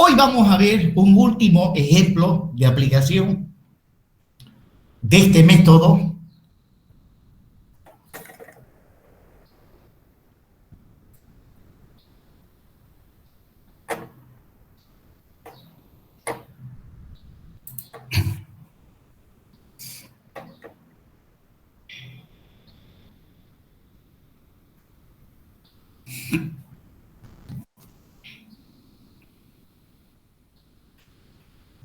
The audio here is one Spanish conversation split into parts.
Hoy vamos a ver un último ejemplo de aplicación de este método.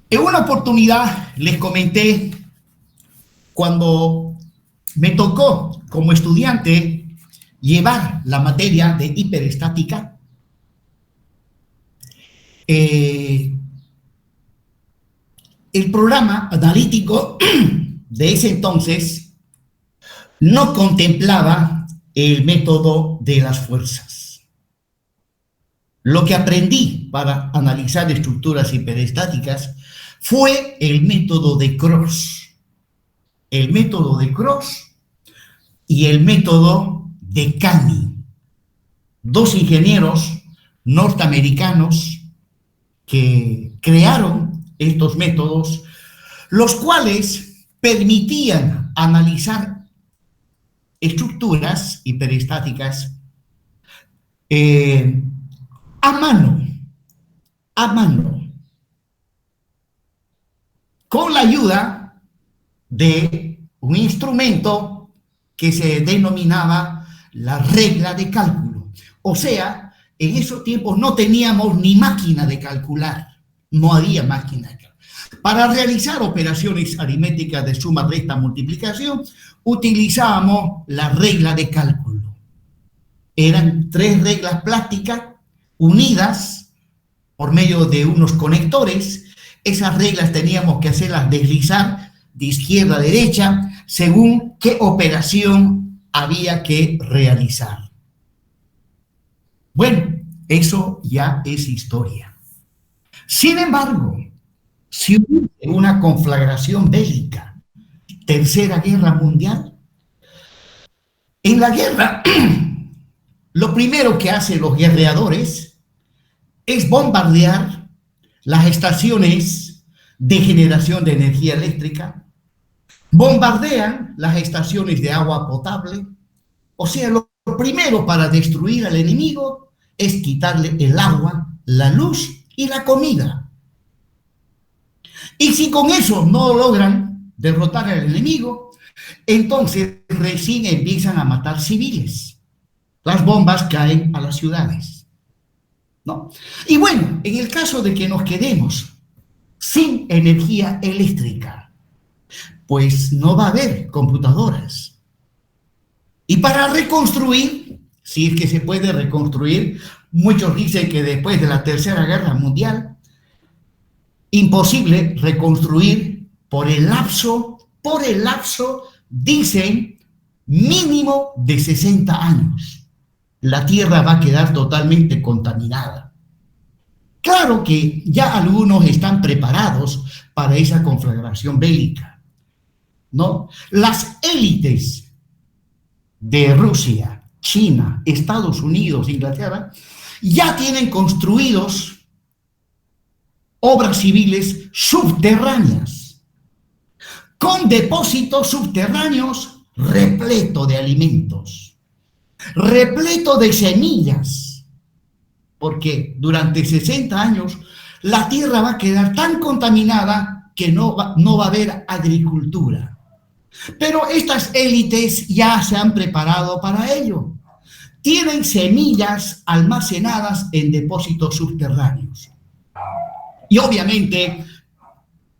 En una oportunidad les comenté, cuando me tocó como estudiante llevar la materia de hiperestática, el programa analítico de ese entonces no contemplaba el método de las fuerzas. Lo que aprendí para analizar estructuras hiperestáticas fue el método de Cross. El método de Cross y el método de Cani. Dos ingenieros norteamericanos que crearon estos métodos, los cuales permitían analizar estructuras hiperestáticas a mano, con la ayuda de un instrumento que se denominaba la regla de cálculo. O sea, en esos tiempos no teníamos ni máquina de calcular, no había máquina de calcular. Para realizar operaciones aritméticas de suma, resta, multiplicación, utilizábamos la regla de cálculo. Eran 3 reglas plásticas unidas por medio de unos conectores. Esas reglas teníamos que hacerlas deslizar de izquierda a derecha según qué operación había que realizar. Bueno, eso ya es historia. Sin embargo, si hubo una conflagración bélica, Tercera Guerra Mundial, en la guerra, lo primero que hacen los guerreadores es bombardear las estaciones de generación de energía eléctrica, bombardean las estaciones de agua potable. O sea, lo primero para destruir al enemigo es quitarle el agua, la luz y la comida. Y si con eso no logran derrotar al enemigo, entonces recién empiezan a matar civiles. Las bombas caen a las ciudades, ¿no? Y bueno, en el caso de que nos quedemos sin energía eléctrica, pues no va a haber computadoras. Y para reconstruir, si es que se puede reconstruir, muchos dicen que después de la Tercera Guerra Mundial, imposible reconstruir por el lapso, dicen, mínimo de 60 años. La Tierra va a quedar totalmente contaminada. Claro que ya algunos están preparados para esa conflagración bélica, ¿no? Las élites de Rusia, China, Estados Unidos, Inglaterra, ya tienen construidos obras civiles subterráneas, con depósitos subterráneos repleto de alimentos, repleto de semillas, porque durante 60 años la tierra va a quedar tan contaminada que no va a haber agricultura. Pero estas élites ya se han preparado para ello. Tienen semillas almacenadas en depósitos subterráneos. Y obviamente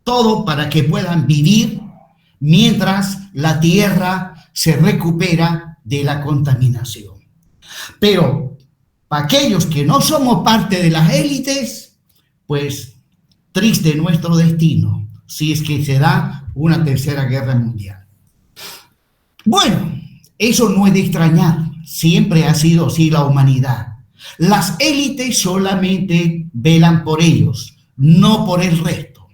todo para que puedan vivir mientras la tierra se recupera de la contaminación. Pero para aquellos que no somos parte de las élites, pues triste nuestro destino si es que se da una Tercera Guerra Mundial. Bueno, eso no es de extrañar, siempre ha sido así la humanidad. Las élites solamente velan por ellos, no por el resto.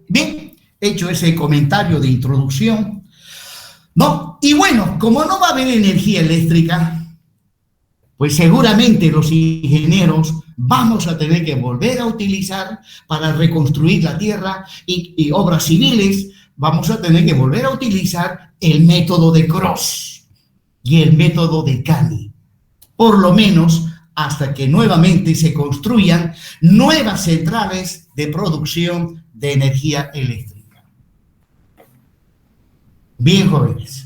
Bien, hecho ese comentario de introducción, ¿no? Y bueno, como no va a haber energía eléctrica, pues seguramente los ingenieros vamos a tener que volver a utilizar para reconstruir la tierra y obras civiles, vamos a tener que volver a utilizar el método de Cross y el método de Cani, por lo menos hasta que nuevamente se construyan nuevas centrales de producción de energía eléctrica. Bien, jóvenes.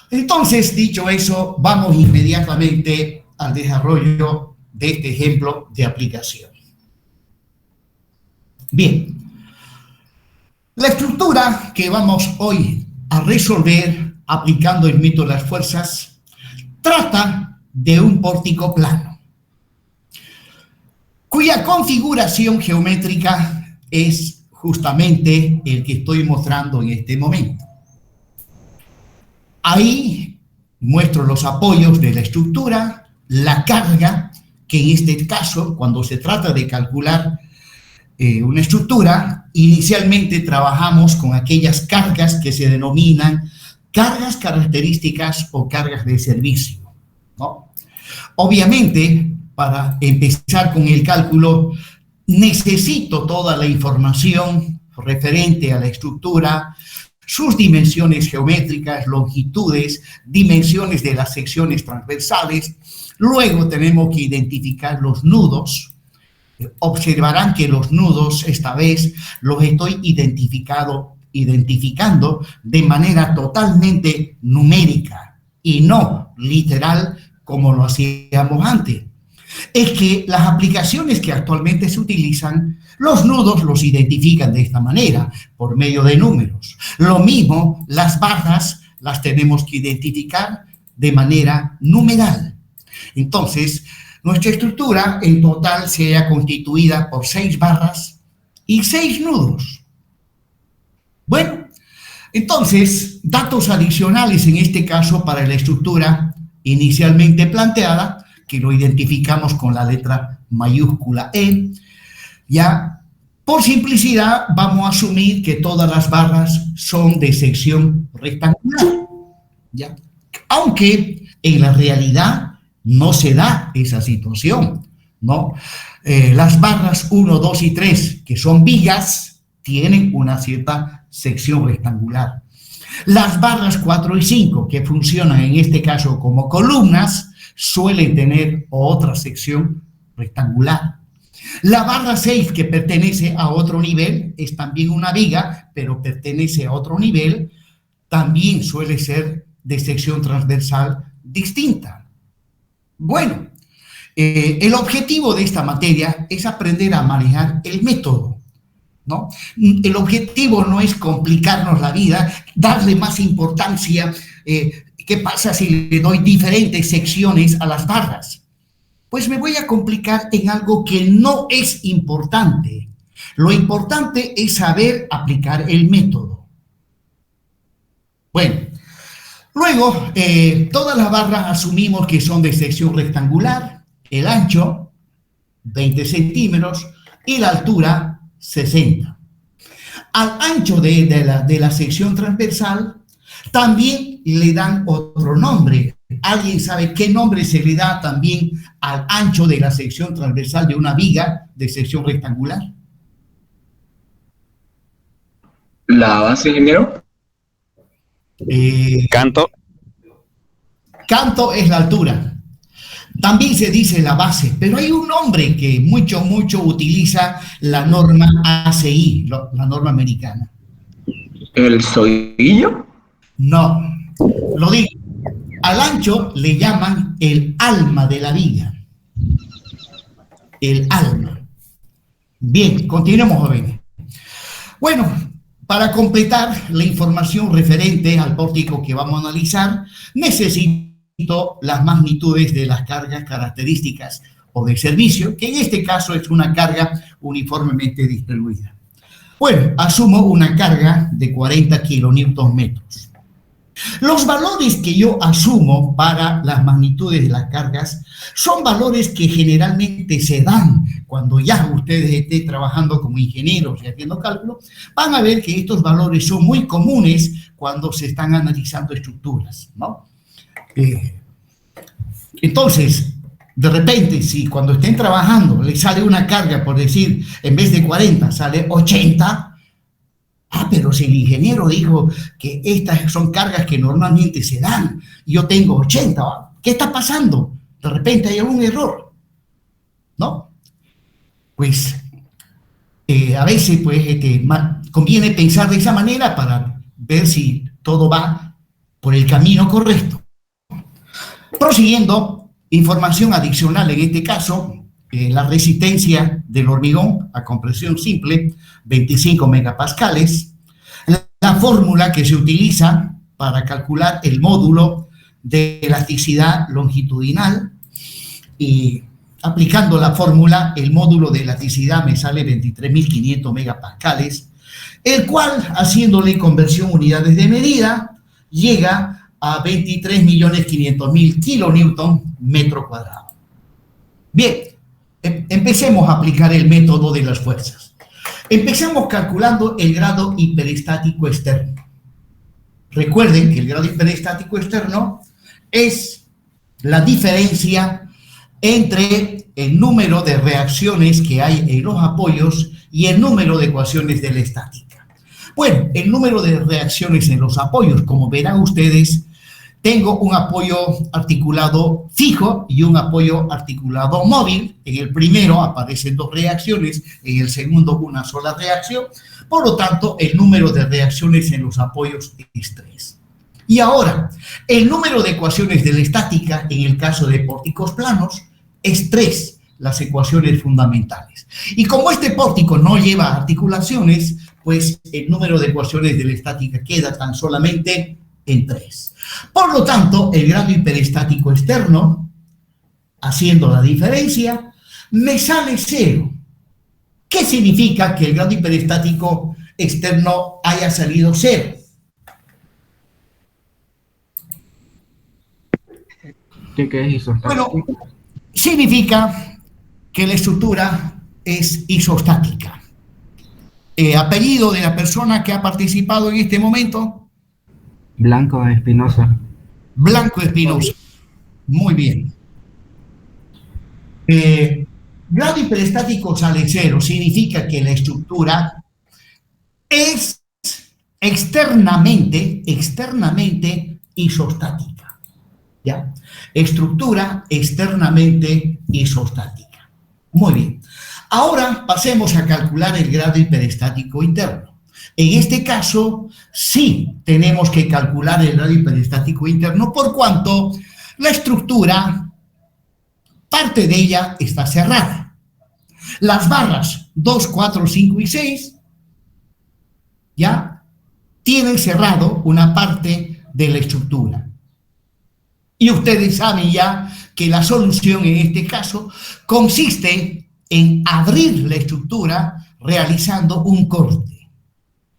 Entonces, dicho eso, vamos inmediatamente al desarrollo de este ejemplo de aplicación. Bien, la estructura que vamos hoy a resolver aplicando el método de las fuerzas trata de un pórtico plano, cuya configuración geométrica es justamente el que estoy mostrando en este momento. Ahí muestro los apoyos de la estructura, la carga, que en este caso, cuando se trata de calcular una estructura, inicialmente trabajamos con aquellas cargas que se denominan cargas características o cargas de servicio, ¿no? Obviamente, para empezar con el cálculo, necesito toda la información referente a la estructura, sus dimensiones geométricas, longitudes, dimensiones de las secciones transversales. Luego tenemos que identificar los nudos. Observarán que los nudos, esta vez, los estoy identificando de manera totalmente numérica y no literal como lo hacíamos antes. Es que las aplicaciones que actualmente se utilizan, los nudos los identifican de esta manera, por medio de números. Lo mismo, las barras las tenemos que identificar de manera numeral. Entonces, nuestra estructura en total sería constituida por 6 barras y 6 nudos. Bueno, entonces, datos adicionales en este caso para la estructura inicialmente planteada, que lo identificamos con la letra mayúscula E. Ya, por simplicidad, vamos a asumir que todas las barras son de sección rectangular, ¿ya? Aunque en la realidad no se da esa situación, ¿no? Las barras 1, 2 y 3, que son vigas, tienen una cierta sección rectangular. Las barras 4 y 5, que funcionan en este caso como columnas, suelen tener otra sección rectangular. La barra 6, que pertenece a otro nivel, es también una viga, pero pertenece a otro nivel, también suele ser de sección transversal distinta. Bueno, el objetivo de esta materia es aprender a manejar el método, ¿no? El objetivo no es complicarnos la vida, darle más importancia. ¿Qué pasa si le doy diferentes secciones a las barras? Pues me voy a complicar en algo que no es importante. Lo importante es saber aplicar el método. Bueno, luego, todas las barras asumimos que son de sección rectangular, el ancho 20 centímetros y la altura 60. Al ancho de la sección transversal también le dan otro nombre. ¿Alguien sabe qué nombre se le da también al ancho de la sección transversal de una viga de sección rectangular? ¿La base, ingeniero? Canto. Canto es la altura. También se dice la base, pero hay un nombre que mucho utiliza la norma ACI, la norma americana. ¿El zoillo? No, lo digo. Al ancho le llaman el alma de la viga. El alma. Bien, continuemos, jóvenes. Bueno, para completar la información referente al pórtico que vamos a analizar, necesito las magnitudes de las cargas características o de servicio, que en este caso es una carga uniformemente distribuida. Bueno, asumo una carga de 40 kilonewton metros. Los valores que yo asumo para las magnitudes de las cargas son valores que generalmente se dan cuando ya ustedes estén trabajando como ingenieros y haciendo cálculo. Van a ver que estos valores son muy comunes cuando se están analizando estructuras, ¿no? Entonces, De repente, si cuando estén trabajando le sale una carga, por decir, en vez de 40, sale 80, pero si el ingeniero dijo que estas son cargas que normalmente se dan, yo tengo 80, ¿qué está pasando? De repente hay algún error, ¿no? Pues a veces pues, conviene pensar de esa manera para ver si todo va por el camino correcto. Prosiguiendo, información adicional en este caso, la resistencia del hormigón a compresión simple, 25 megapascales, la fórmula que se utiliza para calcular el módulo de elasticidad longitudinal, y aplicando la fórmula, el módulo de elasticidad me sale 23.500 megapascales, el cual, haciéndole conversión unidades de medida, llega a 23.500.000 kilonewton metro cuadrado. Bien, empecemos a aplicar el método de las fuerzas. Empezamos calculando el grado hiperestático externo. Recuerden que el grado hiperestático externo es la diferencia entre el número de reacciones que hay en los apoyos y el número de ecuaciones de la estática. Bueno, el número de reacciones en los apoyos, como verán ustedes, tengo un apoyo articulado fijo y un apoyo articulado móvil. En el primero aparecen 2 reacciones, en el segundo una sola reacción. Por lo tanto, el número de reacciones en los apoyos es 3. Y ahora, el número de ecuaciones de la estática en el caso de pórticos planos es 3, las ecuaciones fundamentales. Y como este pórtico no lleva articulaciones, pues el número de ecuaciones de la estática queda tan solamente en 3. Por lo tanto, el grado hiperestático externo, haciendo la diferencia, me sale 0. ¿Qué significa que el grado hiperestático externo haya salido 0? ¿Qué es isostático? Bueno, significa que la estructura es isostática. Apellido de la persona que ha participado en este momento. Blanco Espinosa. Blanco Espinosa. Muy bien. Grado hiperestático sale 0, significa que la estructura es externamente isostática. ¿Ya? Estructura externamente isostática. Muy bien. Ahora pasemos a calcular el grado hiperestático interno. En este caso, sí tenemos que calcular el grado hiperestático interno por cuanto la estructura, parte de ella está cerrada. Las barras 2, 4, 5 y 6 ya tienen cerrado una parte de la estructura. Y ustedes saben ya que la solución en este caso consiste en abrir la estructura realizando un corte.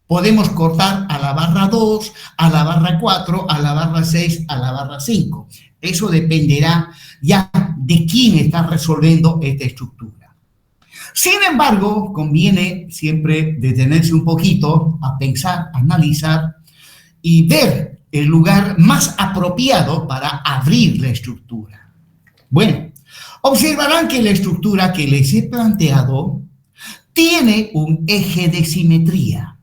Podemos cortar a la barra 2, a la barra 4, a la barra 6, a la barra 5. Eso dependerá ya de quién está resolviendo esta estructura. Sin embargo, conviene siempre detenerse un poquito a pensar, analizar y ver el lugar más apropiado para abrir la estructura. Bueno, observarán que la estructura que les he planteado tiene un eje de simetría.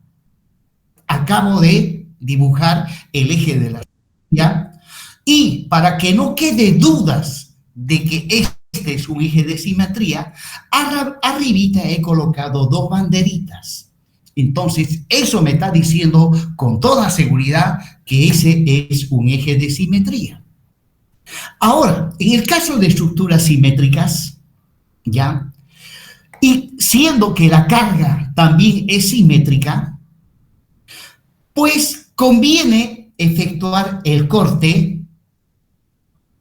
Acabo de dibujar el eje de la simetría y para que no quede dudas de que este es un eje de simetría, arribita he colocado 2 banderitas. Entonces, eso me está diciendo con toda seguridad que ese es un eje de simetría. Ahora, en el caso de estructuras simétricas, ¿ya? Y siendo que la carga también es simétrica, pues conviene efectuar el corte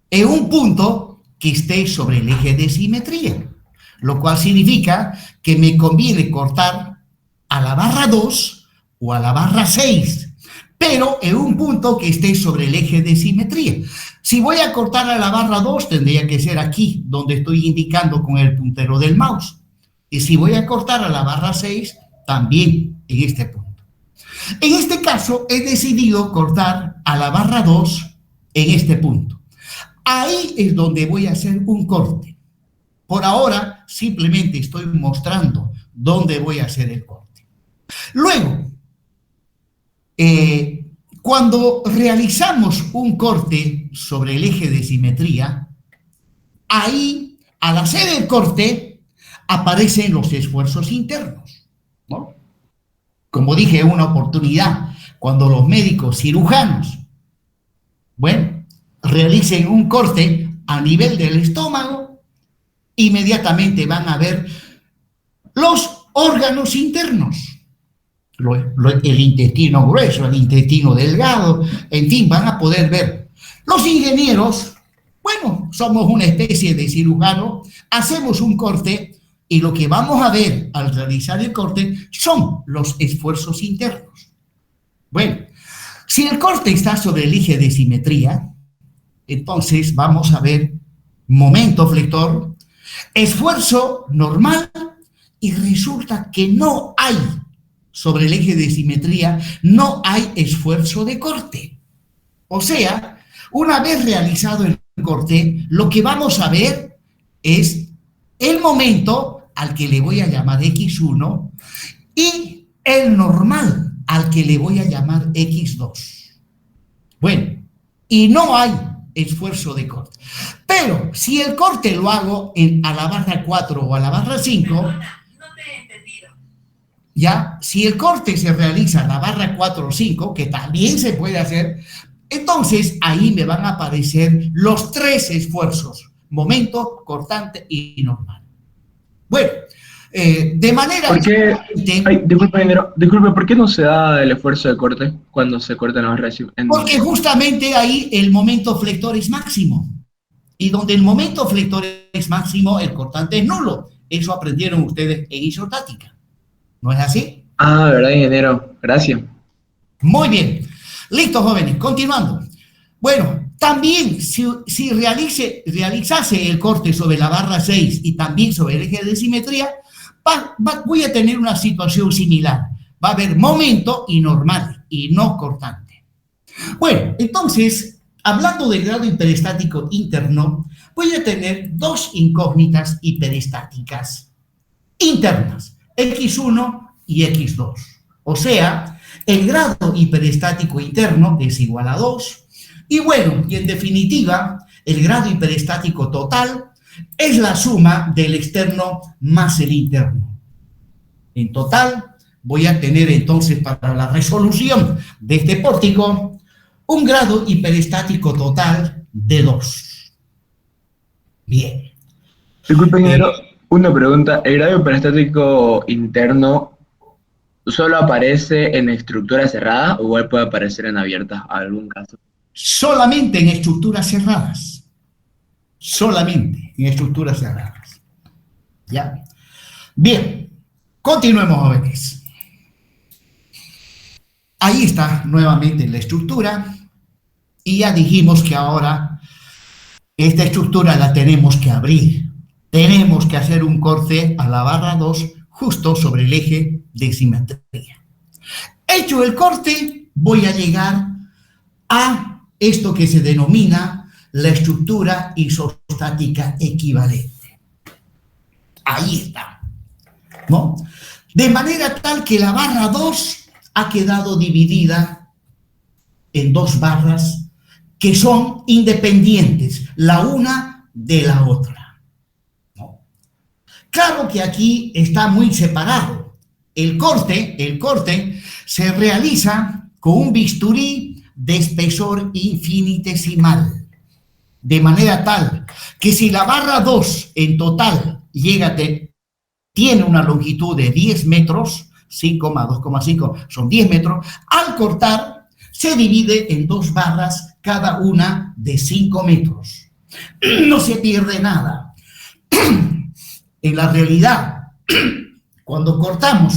en un punto que esté sobre el eje de simetría, lo cual significa que me conviene cortar a la barra 2 o a la barra 6, pero en un punto que esté sobre el eje de simetría. Si voy a cortar a la barra 2, tendría que ser aquí, donde estoy indicando con el puntero del mouse. Y si voy a cortar a la barra 6, también en este punto. En este caso, he decidido cortar a la barra 2 en este punto. Ahí es donde voy a hacer un corte. Por ahora, simplemente estoy mostrando dónde voy a hacer el corte. Luego, cuando realizamos un corte sobre el eje de simetría, ahí, al hacer el corte, aparecen los esfuerzos internos, ¿no? Como dije en una oportunidad, cuando los médicos cirujanos, bueno, realicen un corte a nivel del estómago, inmediatamente van a ver los órganos internos, el intestino grueso, el intestino delgado, en fin, van a poder ver. Los ingenieros, bueno, somos una especie de cirujano, hacemos un corte y lo que vamos a ver al realizar el corte son los esfuerzos internos. Bueno, si el corte está sobre el eje de simetría, entonces vamos a ver momento flector, esfuerzo normal, y resulta que no hay, sobre el eje de simetría, no hay esfuerzo de corte. O sea, una vez realizado el corte, lo que vamos a ver es el momento al que le voy a llamar X1 y el normal al que le voy a llamar X2. Bueno, y no hay esfuerzo de corte. Pero si el corte lo hago a la barra 4 o a la barra 5, ya, si el corte se realiza a la barra 4 o 5, que también se puede hacer, entonces ahí me van a aparecer los tres esfuerzos: momento, cortante y normal. Bueno, de manera... ¿Por qué? Disculpe, ¿por qué no se da el esfuerzo de corte cuando se cortan los recios? Porque justamente ahí el momento flector es máximo. Y donde el momento flector es máximo, el cortante es nulo. Eso aprendieron ustedes en isostática. ¿No es así? Ah, ¿verdad, ingeniero? Gracias. Muy bien. Listo, jóvenes. Continuando. Bueno, también si realizase el corte sobre la barra 6 y también sobre el eje de simetría, voy a tener una situación similar. Va a haber momento y normal y no cortante. Bueno, entonces, hablando del grado hiperestático interno, voy a tener dos incógnitas hiperestáticas internas, X1 y X2. O sea, el grado hiperestático interno es igual a 2. Y bueno, y en definitiva, el grado hiperestático total es la suma del externo más el interno. En total, voy a tener entonces para la resolución de este pórtico un grado hiperestático total de 2. Bien. Disculpe, ingeniero, una pregunta. ¿El grado hiperestático interno solo aparece en estructuras cerradas o igual puede aparecer en abiertas, algún caso? Solamente en estructuras cerradas. Solamente en estructuras cerradas. ¿Ya? Bien. Continuemos, jóvenes. Ahí está nuevamente la estructura. Y ya dijimos que ahora esta estructura la tenemos que abrir. Tenemos que hacer un corte a la barra 2 justo sobre el eje de simetría. Hecho el corte, voy a llegar a esto que se denomina la estructura isostática equivalente. Ahí está, ¿no? De manera tal que la barra 2 ha quedado dividida en dos barras que son independientes, la una de la otra, ¿no? Claro que aquí está muy separado. El corte se realiza con un bisturí de espesor infinitesimal, de manera tal que si la barra 2 en total tiene una longitud de 10 metros, 5,2,5 son 10 metros, al cortar se divide en dos barras, cada una de 5 metros. No se pierde nada. En la realidad, cuando cortamos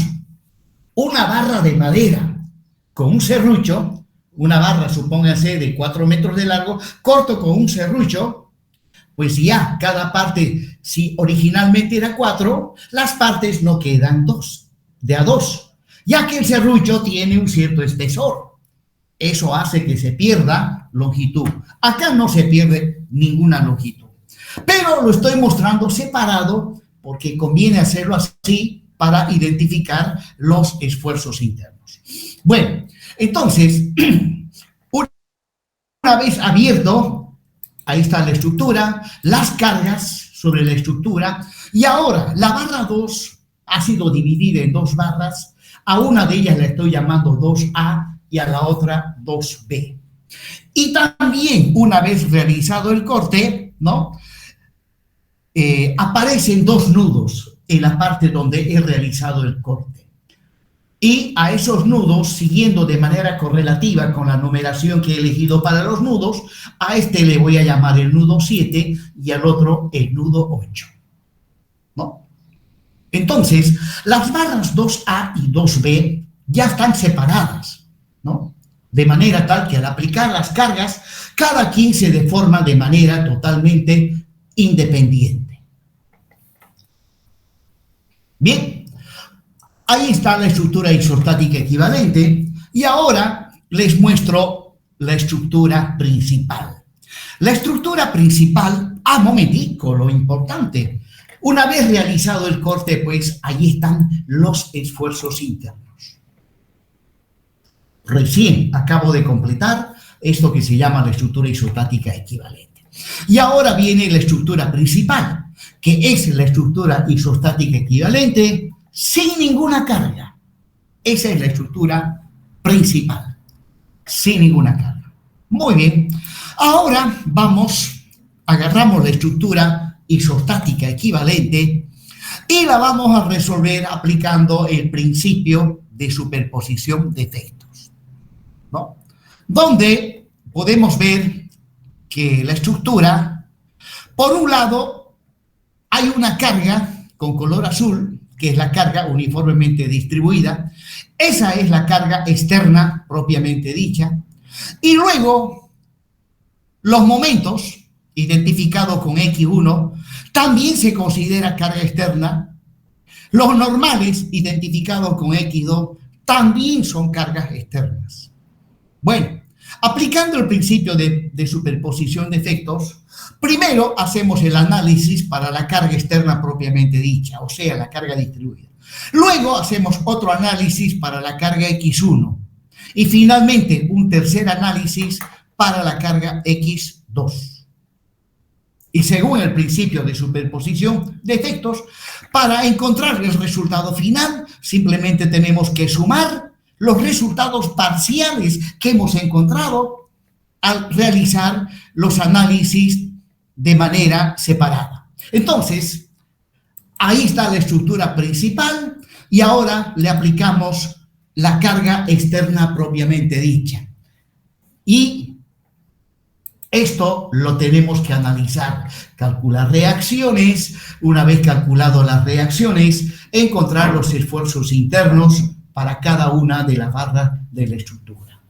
una barra de madera con un serrucho, una barra, supóngase, de 4 metros de largo, corto con un serrucho, pues ya cada parte, si originalmente era 4, las partes no quedan de a 2, ya que el serrucho tiene un cierto espesor. Eso hace que se pierda longitud. Acá no se pierde ninguna longitud. Pero lo estoy mostrando separado porque conviene hacerlo así para identificar los esfuerzos internos. Bueno, entonces, una vez abierto, ahí está la estructura, las cargas sobre la estructura, y ahora la barra 2 ha sido dividida en dos barras. A una de ellas la estoy llamando 2A y a la otra 2B. Y también, una vez realizado el corte, ¿no? Aparecen dos nudos en la parte donde he realizado el corte. Y a esos nudos, siguiendo de manera correlativa con la numeración que he elegido para los nudos, a este le voy a llamar el nudo 7 y al otro el nudo 8. ¿No? Entonces, las barras 2A y 2B ya están separadas, ¿no? De manera tal que al aplicar las cargas, cada quien se deforma de manera totalmente independiente. Bien, ahí está la estructura isostática equivalente y ahora les muestro la estructura principal. La estructura principal, momentico, lo importante. Una vez realizado el corte, pues ahí están los esfuerzos internos. Recién acabo de completar esto que se llama la estructura isostática equivalente. Y ahora viene la estructura principal, que es la estructura isostática equivalente sin ninguna carga. Esa es la estructura principal, sin ninguna carga. Muy bien. Ahora agarramos la estructura isostática equivalente y la vamos a resolver aplicando el principio de superposición de efectos, ¿no? Donde podemos ver que la estructura, por un lado, hay una carga con color azul, que es la carga uniformemente distribuida. Esa es la carga externa propiamente dicha. Y luego, los momentos identificados con X1 también se considera carga externa. Los normales identificados con X2 también son cargas externas. Bueno, aplicando el principio de superposición de efectos, primero hacemos el análisis para la carga externa propiamente dicha, o sea, la carga distribuida. Luego hacemos otro análisis para la carga X1 y finalmente un tercer análisis para la carga X2. Y según el principio de superposición de efectos, para encontrar el resultado final, simplemente tenemos que sumar los resultados parciales que hemos encontrado al realizar los análisis de manera separada. Entonces, ahí está la estructura principal y ahora le aplicamos la carga externa propiamente dicha. Y esto lo tenemos que analizar, calcular reacciones, una vez calculado las reacciones, encontrar los esfuerzos internos para cada una de las barras de la estructura.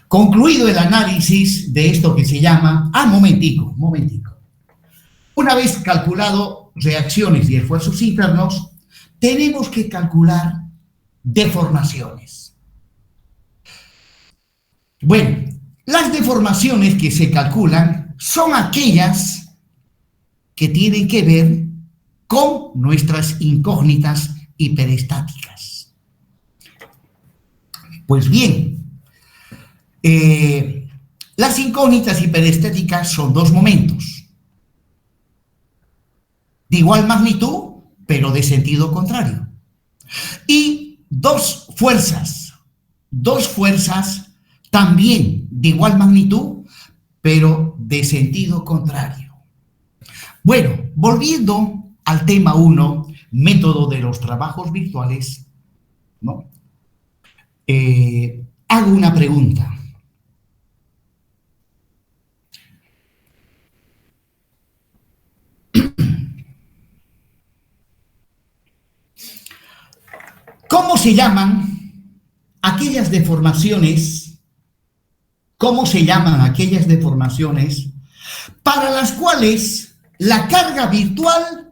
Concluido el análisis de esto que se llama... momentico. Una vez calculado reacciones y esfuerzos internos, tenemos que calcular deformaciones. Bueno, las deformaciones que se calculan son aquellas que tienen que ver con nuestras incógnitas hiperestáticas. Pues bien, las incógnitas hiperestáticas son dos momentos de igual magnitud, pero de sentido contrario. Y dos fuerzas también de igual magnitud, pero de sentido contrario. Bueno, volviendo al tema 1, método de los trabajos virtuales, ¿no? Hago una pregunta. ¿Cómo se llaman aquellas deformaciones? ¿Cómo se llaman aquellas deformaciones para las cuales la carga virtual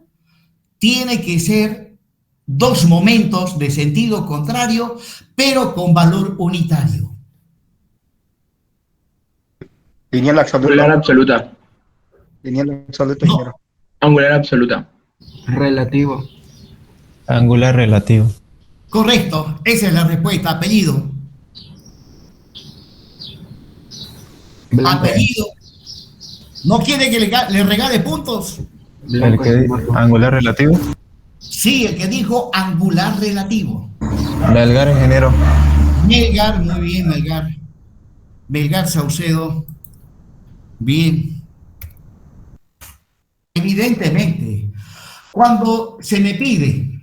tiene que ser dos momentos de sentido contrario, pero con valor unitario? Lineal Angular absoluta. absoluta. Lineal absoluta, No, ingeniero. Angular absoluta. Relativo. Angular relativo. correcto, esa es la respuesta. Apellido. Blanco. Apellido. ¿No quiere que le regale puntos? El Blanco que Espinosa. angular relativo. Sí, el que dijo angular relativo. Melgar, ingeniero. Melgar, muy bien, Melgar. Melgar Saucedo, bien. Evidentemente, cuando se me pide,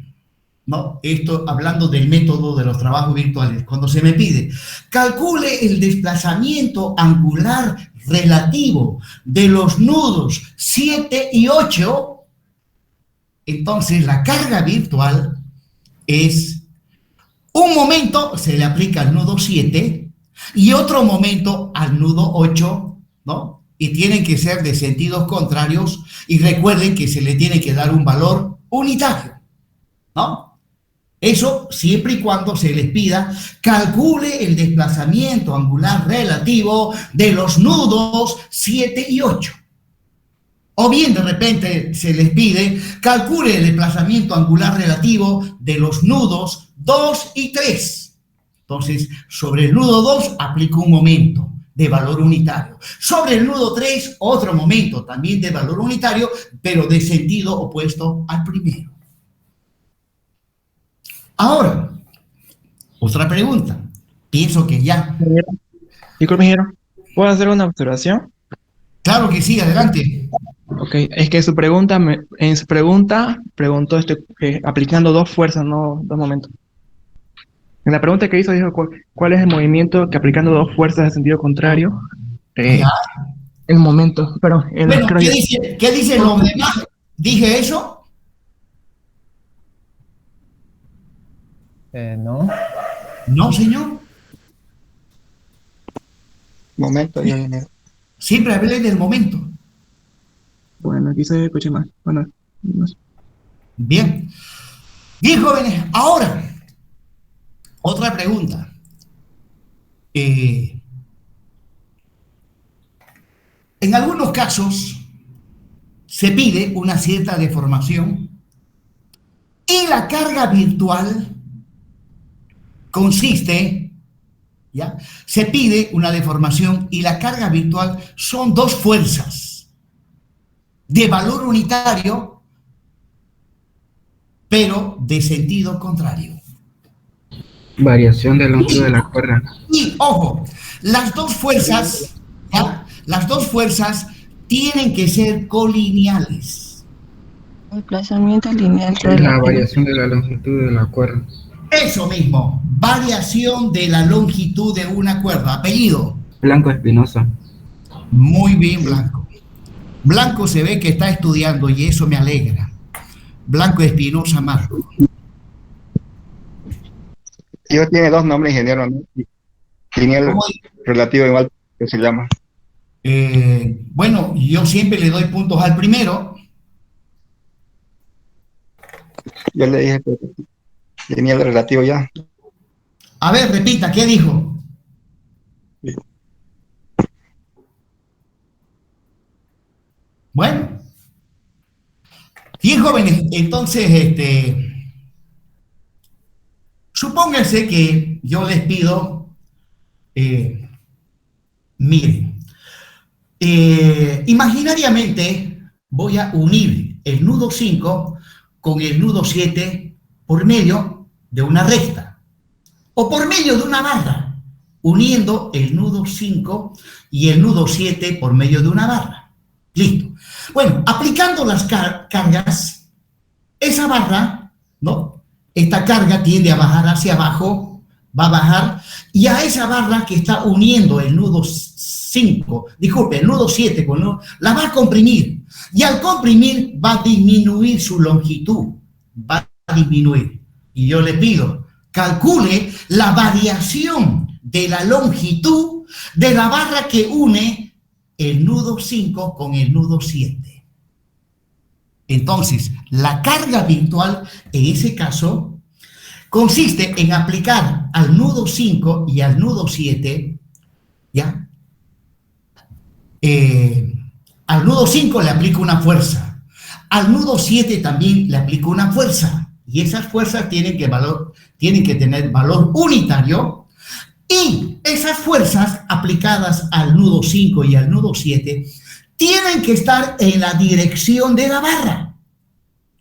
¿no? Esto hablando del método de los trabajos virtuales, cuando se me pide, calcule el desplazamiento angular relativo de los nudos 7 y 8, entonces la carga virtual es un momento se le aplica al nudo 7 y otro momento al nudo 8, ¿no? Y tienen que ser de sentidos contrarios y recuerden que se le tiene que dar un valor unitario, ¿no? Eso siempre y cuando se les pida calcule el desplazamiento angular relativo de los nudos 7 y 8. O bien de repente se les pide calcule el desplazamiento angular relativo de los nudos 2 y 3. Entonces, sobre el nudo 2 aplico un momento de valor unitario. Sobre el nudo 3, otro momento también de valor unitario, pero de sentido opuesto al primero. Ahora, otra pregunta. Pienso que ya. Disculpe, ingeniero, ¿puedo hacer una observación? Claro que sí, adelante. Ok, es que en su pregunta preguntó aplicando dos fuerzas, no dos momentos. En la pregunta que hizo dijo cuál es el movimiento que aplicando dos fuerzas de sentido contrario, Ya. el momento, pero Bueno, creo ¿qué dicen los demás? ¿Dije eso? No. No, señor. Momento, ya, ingeniero. Siempre hablé del momento. bueno, aquí se escucha más. Bueno, no sé. Bien. Bien, jóvenes. Ahora, otra pregunta. En algunos casos se pide una cierta deformación y la carga virtual consiste, ¿ya? Se pide una deformación y la carga virtual son dos fuerzas de valor unitario, pero de sentido contrario. Variación de longitud de la cuerda. Y, ojo, las dos fuerzas, ¿ya? Las dos fuerzas tienen que ser colineales. Desplazamiento lineal Es la relativo. variación de la longitud de la cuerda. Eso mismo, variación de la longitud de una cuerda. Apellido. Blanco Espinosa. Muy bien, Blanco. Blanco se ve que está estudiando y eso me alegra. Blanco Espinosa Marco. Dios tiene dos nombres, ingeniero, ¿no? Lineal ¿Cómo? relativo igual que se llama. Bueno, yo siempre le doy puntos al primero. Yo le dije que lineal relativo ya. A ver, repita, ¿qué dijo? Bueno, bien, jóvenes, entonces, supónganse que yo les pido, miren, imaginariamente voy a unir el nudo 5 con el nudo 7 por medio de una recta o por medio de una barra, uniendo el nudo 5 y el nudo 7 por medio de una barra. Listo. Bueno, aplicando las cargas, esa barra, ¿no? Esta carga tiende a bajar hacia abajo, va a bajar, y a esa barra que está uniendo el nudo 5, disculpe, el nudo 7 con nudo, la va a comprimir. Y al comprimir va a disminuir su longitud, va a disminuir. Y yo le pido, calcule la variación de la longitud de la barra que une el nudo 5 con el nudo 7. Entonces, la carga virtual en ese caso consiste en aplicar al nudo 5 y al nudo 7, ¿ya? al nudo 5 le aplico una fuerza, al nudo 7 también le aplico una fuerza, y esas fuerzas tienen que tener valor unitario, y esas fuerzas aplicadas al nudo 5 y al nudo 7 tienen que estar en la dirección de la barra,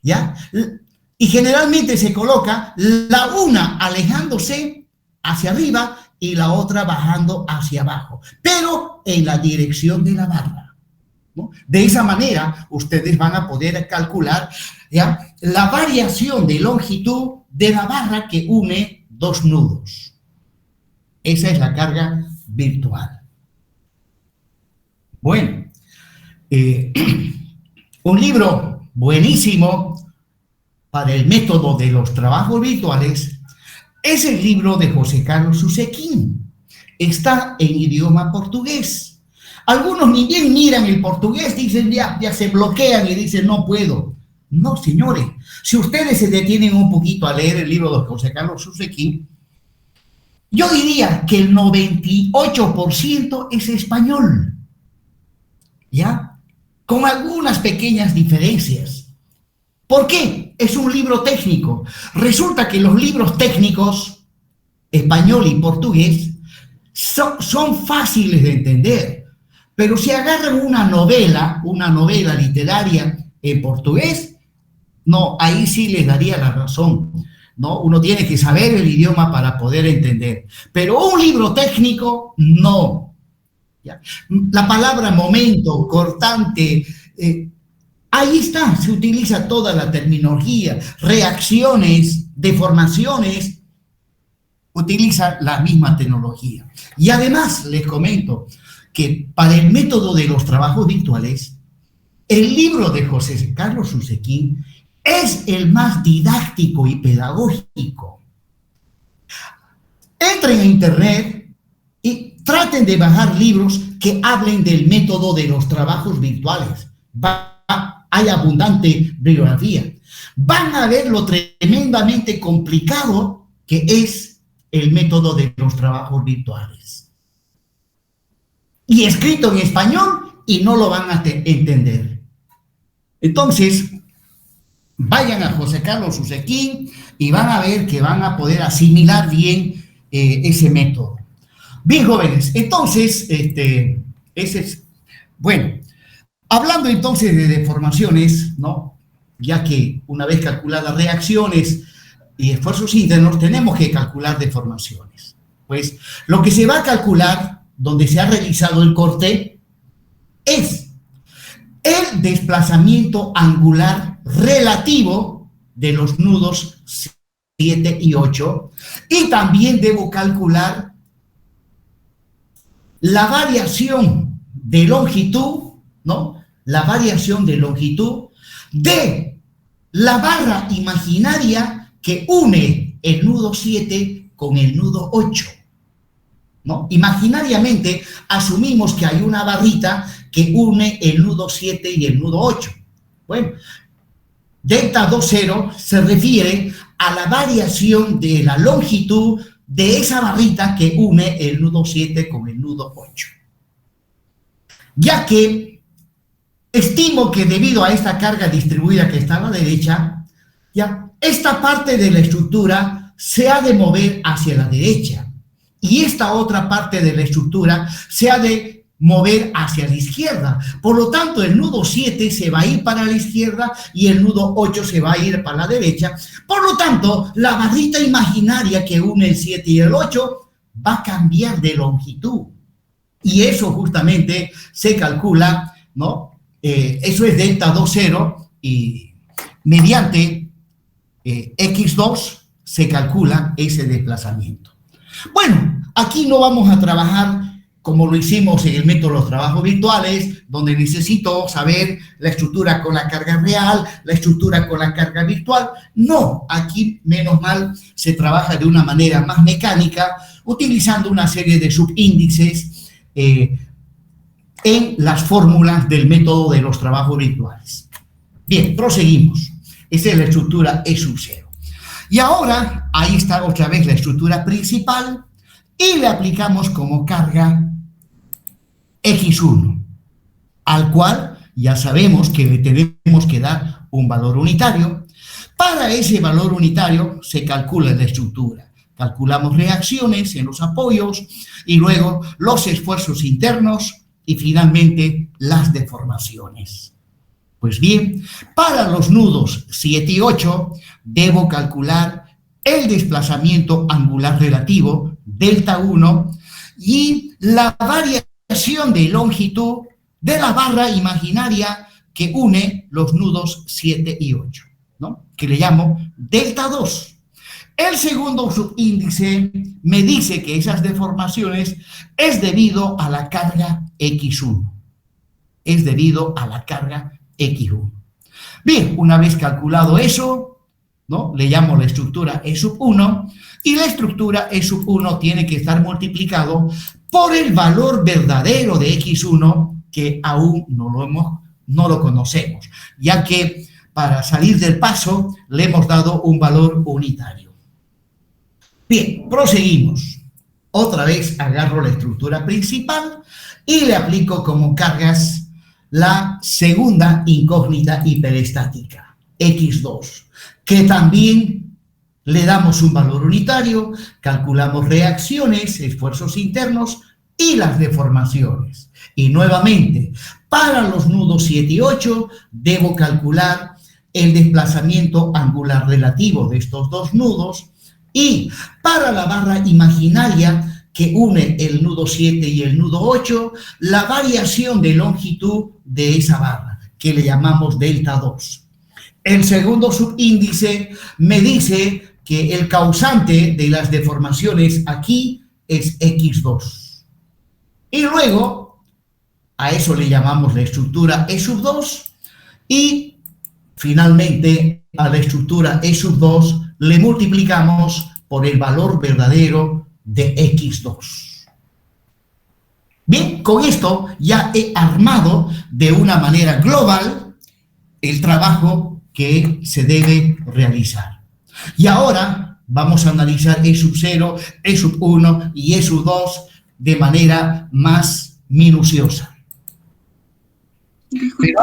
¿ya? Y generalmente se coloca la una alejándose hacia arriba y la otra bajando hacia abajo, pero en la dirección de la barra, ¿no? De esa manera, ustedes van a poder calcular, ¿ya?, la variación de longitud de la barra que une dos nudos. Esa es la carga virtual. Bueno, un libro buenísimo para el método de los trabajos virtuales es el libro de José Carlos Susequín. Está en idioma portugués. Algunos ni bien miran el portugués, dicen ya se bloquean y dicen no puedo. No, señores, si ustedes se detienen un poquito a leer el libro de José Carlos Susequín, yo diría que el 98% es español, ¿ya? Con algunas pequeñas diferencias. ¿Por qué? Es un libro técnico. Resulta que los libros técnicos, español y portugués, son fáciles de entender. Pero si agarran una novela literaria en portugués, no, ahí sí les daría la razón, ¿no? Uno tiene que saber el idioma para poder entender. Pero un libro técnico, no. ¿Ya? La palabra momento, cortante, ahí está, se utiliza toda la terminología, reacciones, deformaciones, utiliza la misma tecnología. Y además les comento que para el método de los trabajos virtuales, el libro de José Carlos Susequín es el más didáctico y pedagógico. Entren a internet y traten de bajar libros que hablen del método de los trabajos virtuales. Hay abundante bibliografía. Van a ver lo tremendamente complicado que es el método de los trabajos virtuales. Y escrito en español y no lo van a entender. Entonces, vayan a José Carlos Susequín y van a ver que van a poder asimilar bien ese método. Bien, jóvenes, entonces, ese es, bueno, hablando entonces de deformaciones, ¿no? Ya que una vez calculadas reacciones y esfuerzos internos, tenemos que calcular deformaciones. Pues lo que se va a calcular, donde se ha realizado el corte, es el desplazamiento angular relativo de los nudos 7 y 8, y también debo calcular la variación de longitud, ¿no? La variación de longitud de la barra imaginaria que une el nudo 7 con el nudo 8, ¿no? Imaginariamente asumimos que hay una barrita que une el nudo 7 y el nudo 8. Bueno, delta 20 se refiere a la variación de la longitud de esa barrita que une el nudo 7 con el nudo 8. Ya que estimo que debido a esta carga distribuida que está a la derecha, ya esta parte de la estructura se ha de mover hacia la derecha y esta otra parte de la estructura se ha de mover hacia la izquierda. Por lo tanto, el nudo 7 se va a ir para la izquierda y el nudo 8 se va a ir para la derecha. Por lo tanto, la barrita imaginaria que une el 7 y el 8 va a cambiar de longitud. Y eso justamente se calcula, ¿no? Eso es delta 20 y mediante X2 se calcula ese desplazamiento. Bueno, aquí no vamos a trabajar como lo hicimos en el método de los trabajos virtuales, donde necesito saber la estructura con la carga real, la estructura con la carga virtual. No, aquí, menos mal, se trabaja de una manera más mecánica, utilizando una serie de subíndices en las fórmulas del método de los trabajos virtuales. Bien, proseguimos. Esa es la estructura E sub 0. Y ahora, ahí está otra vez la estructura principal, y le aplicamos como carga X1. al cual ya sabemos que le tenemos que dar un valor unitario. Para ese valor unitario se calcula la estructura. Calculamos reacciones en los apoyos y luego los esfuerzos internos y finalmente las deformaciones. Pues bien, para los nudos 7 y 8 debo calcular el desplazamiento angular relativo, delta 1, y la variación de longitud de la barra imaginaria que une los nudos 7 y 8, ¿no? Que le llamo delta 2. El segundo subíndice me dice que esas deformaciones es debido a la carga X1. Es debido a la carga X1. Bien, una vez calculado eso, ¿no? Le llamo la estructura E sub 1 y la estructura E sub 1 tiene que estar multiplicado por el valor verdadero de X1 que aún no lo conocemos, ya que para salir del paso le hemos dado un valor unitario. Bien, proseguimos. Otra vez agarro la estructura principal y le aplico como cargas la segunda incógnita hiperestática, X2, que también le damos un valor unitario, calculamos reacciones, esfuerzos internos y las deformaciones. Y nuevamente, para los nudos 7 y 8, debo calcular el desplazamiento angular relativo de estos dos nudos y para la barra imaginaria que une el nudo 7 y el nudo 8, la variación de longitud de esa barra, que le llamamos delta 2. El segundo subíndice me dice que el causante de las deformaciones aquí es X2. Y luego, a eso le llamamos la estructura E sub 2 y finalmente a la estructura E sub 2 le multiplicamos por el valor verdadero de X2. Bien, con esto ya he armado de una manera global el trabajo que se debe realizar. Y ahora vamos a analizar E sub 0, E sub 1 y E sub 2 de manera más minuciosa. Pero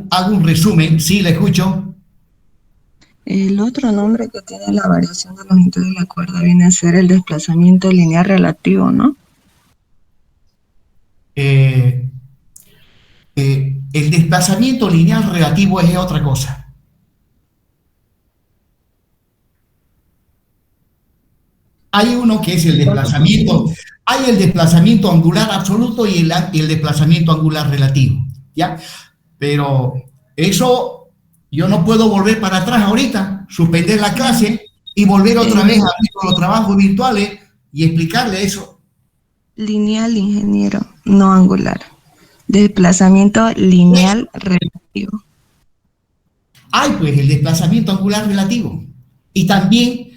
hago un resumen, ¿sí? ¿Le escucho? El otro nombre que tiene la variación de longitud de la cuerda viene a ser el desplazamiento lineal relativo, ¿no? El desplazamiento lineal relativo es otra cosa. Hay uno que es el desplazamiento, hay el desplazamiento angular absoluto y el desplazamiento angular relativo, ¿ya? Pero eso yo no puedo volver para atrás ahorita, suspender la clase y volver otra vez a ver los trabajos virtuales y explicarle eso. Lineal, ingeniero, no angular. Desplazamiento lineal relativo. Hay pues el desplazamiento angular relativo y también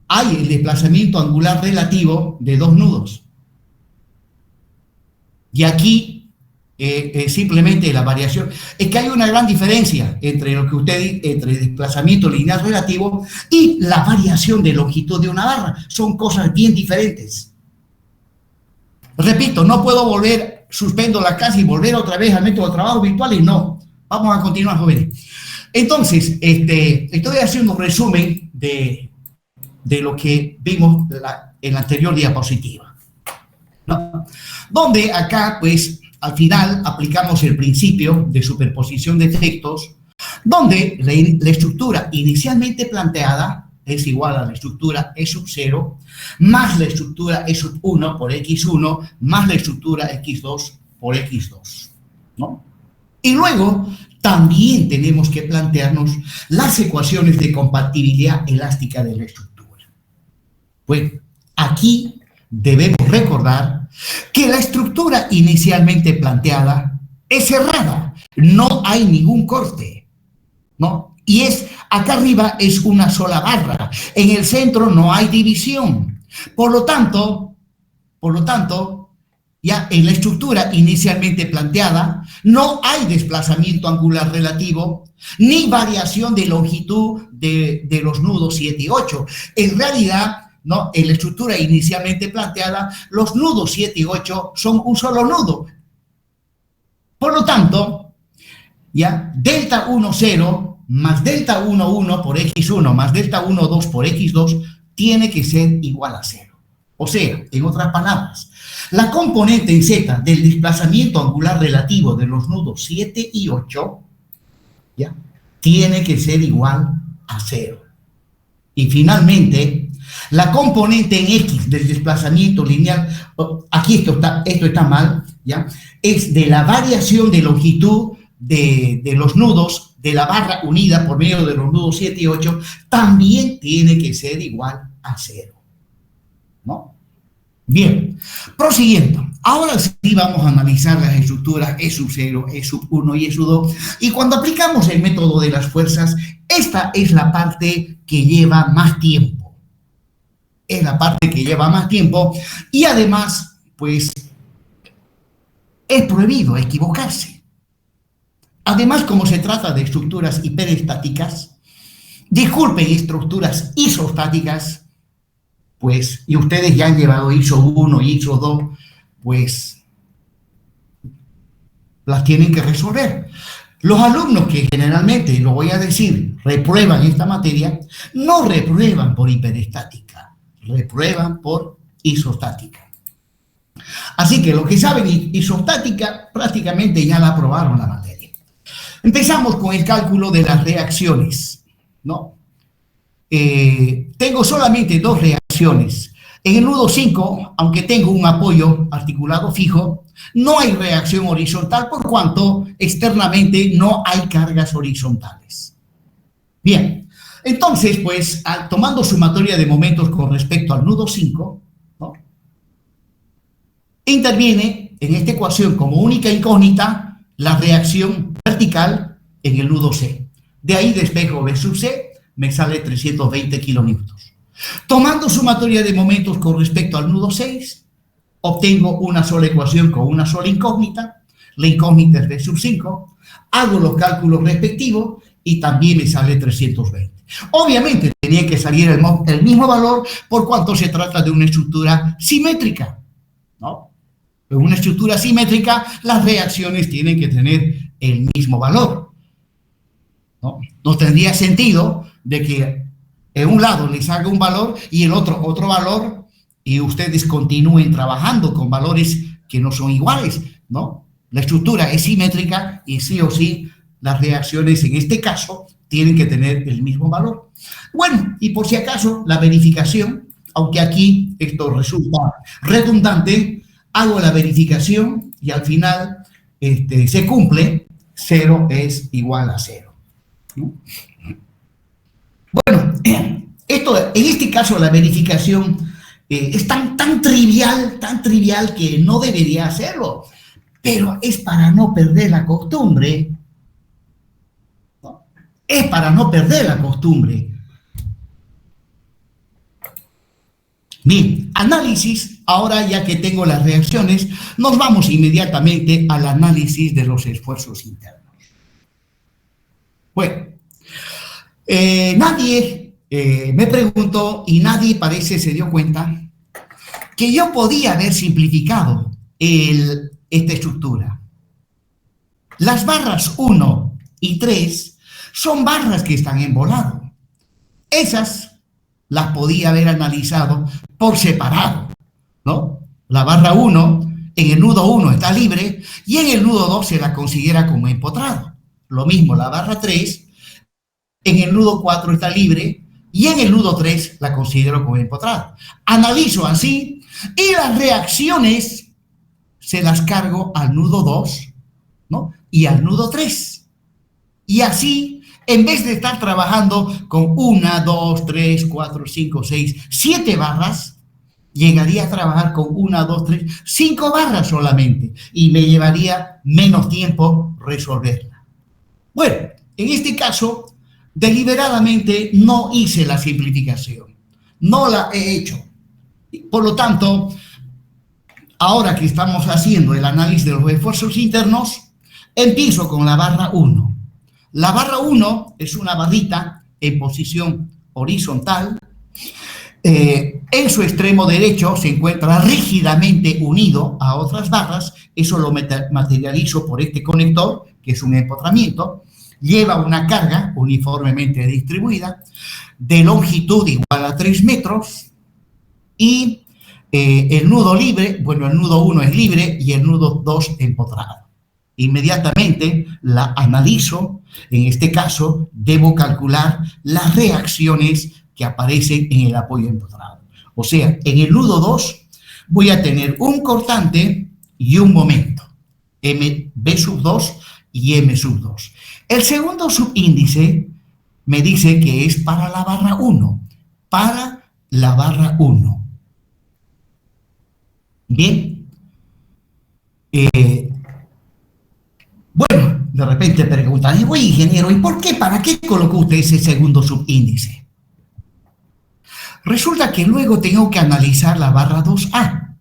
hay el desplazamiento angular relativo de dos nudos. Y aquí simplemente la variación. Es que hay una gran diferencia entre lo que entre el desplazamiento lineal relativo y la variación de longitud de una barra. Son cosas bien diferentes. Repito, no puedo volver, suspendo la clase y volver otra vez al método de trabajo virtual y no. Vamos a continuar, jóvenes. Entonces, estoy haciendo un resumen de lo que vimos en la anterior diapositiva, ¿no? Donde acá, pues, al final aplicamos el principio de superposición de efectos, donde la estructura inicialmente planteada es igual a la estructura E sub 0, más la estructura E sub 1 por X1, más la estructura X2 por X2, ¿no? Y luego también tenemos que plantearnos las ecuaciones de compatibilidad elástica de la estructura. Pues aquí debemos recordar que la estructura inicialmente planteada es cerrada, no hay ningún corte, ¿no? Y acá arriba es una sola barra, en el centro no hay división. Por lo tanto, ya en la estructura inicialmente planteada no hay desplazamiento angular relativo ni variación de longitud de los nudos 7 y 8. En realidad, ¿no? En la estructura inicialmente planteada, los nudos 7 y 8 son un solo nudo. Por lo tanto, ya, delta 1, 0 más delta 1, 1 por x1 más delta 1, 2 por x2 tiene que ser igual a 0. O sea, en otras palabras, la componente en z del desplazamiento angular relativo de los nudos 7 y 8, ¿ya?, tiene que ser igual a 0. Y finalmente, la componente en x del desplazamiento lineal, aquí esto está mal, ¿ya?, es de la variación de longitud de los nudos de la barra unida por medio de los nudos 7 y 8, también tiene que ser igual a 0, ¿no? Bien, prosiguiendo. Ahora sí vamos a analizar las estructuras E sub 0, E sub 1 y E sub 2. Y cuando aplicamos el método de las fuerzas, esta es la parte que lleva más tiempo. Es la parte que lleva más tiempo y además, pues, es prohibido equivocarse. Además, como se trata de estructuras hiperestáticas, disculpen, estructuras isostáticas, pues, y ustedes ya han llevado ISO 1 y ISO 2, pues, las tienen que resolver. Los alumnos que generalmente, lo voy a decir, reprueban esta materia, no reprueban por hiperestática, reprueban por isostática. Así que los que saben isostática prácticamente ya la aprobaron la materia. Empezamos con el cálculo de las reacciones, ¿no? Tengo solamente dos reacciones. En el nudo 5, aunque tengo un apoyo articulado fijo, no hay reacción horizontal por cuanto externamente no hay cargas horizontales. Bien, entonces, pues, tomando sumatoria de momentos con respecto al nudo 5, ¿no?, interviene en esta ecuación como única incógnita la reacción vertical en el nudo C. De ahí despejo B sub C, me sale 320 kilonewtons. Tomando sumatoria de momentos con respecto al nudo 6, obtengo una sola ecuación con una sola incógnita, la incógnita es B sub 5, hago los cálculos respectivos y también me sale 320. Obviamente tenía que salir el mismo valor por cuanto se trata de una estructura simétrica, ¿no? En una estructura simétrica, las reacciones tienen que tener el mismo valor, ¿no? No tendría sentido de que en un lado les haga un valor y el otro valor y ustedes continúen trabajando con valores que no son iguales, ¿no? La estructura es simétrica y sí o sí las reacciones en este caso tienen que tener el mismo valor. Bueno, y por si acaso la verificación, aunque aquí esto resulta redundante, hago la verificación y al final se cumple, 0 es igual a 0, ¿no? Bueno, en este caso la verificación es tan trivial que no debería hacerlo, pero es para no perder la costumbre, ¿no? Es para no perder la costumbre. Bien, análisis. Ahora, ya que tengo las reacciones, nos vamos inmediatamente al análisis de los esfuerzos internos. Bueno, nadie me preguntó y nadie parece se dio cuenta que yo podía haber simplificado esta estructura. Las barras 1 y 3 son barras que están en volado. Esas las podía haber analizado por separado, ¿no? La barra 1 en el nudo 1 está libre y en el nudo 2 se la considera como empotrado. Lo mismo la barra 3 en el nudo 4 está libre y en el nudo 3 la considero como empotrado. Analizo así y las reacciones se las cargo al nudo 2, ¿no?, y al nudo 3. Y así, en vez de estar trabajando con 1, 2, 3, 4, 5, 6, 7 barras, llegaría a trabajar con 1, 2, 3, 5 barras solamente y me llevaría menos tiempo resolverla. Bueno, en este caso, deliberadamente no hice la simplificación, no la he hecho. Por lo tanto, ahora que estamos haciendo el análisis de los esfuerzos internos, empiezo con la barra 1. La barra 1 es una barrita en posición horizontal En su extremo derecho se encuentra rígidamente unido a otras barras. Eso lo materializo por este conector, que es un empotramiento. Lleva una carga uniformemente distribuida de longitud igual a 3 metros y el nudo libre, bueno, el nudo 1 es libre y el nudo 2 empotrado. Inmediatamente la analizo. En este caso, debo calcular las reacciones que aparecen en el apoyo empotrado. O sea, en el nudo 2 voy a tener un cortante y un momento, B sub 2 y M sub 2. El segundo subíndice me dice que es para la barra 1, para la barra 1. Bien. Bueno, de repente preguntan, oye, ingeniero, ¿y por qué, para qué colocó usted ese segundo subíndice? Resulta que luego tengo que analizar la barra 2A.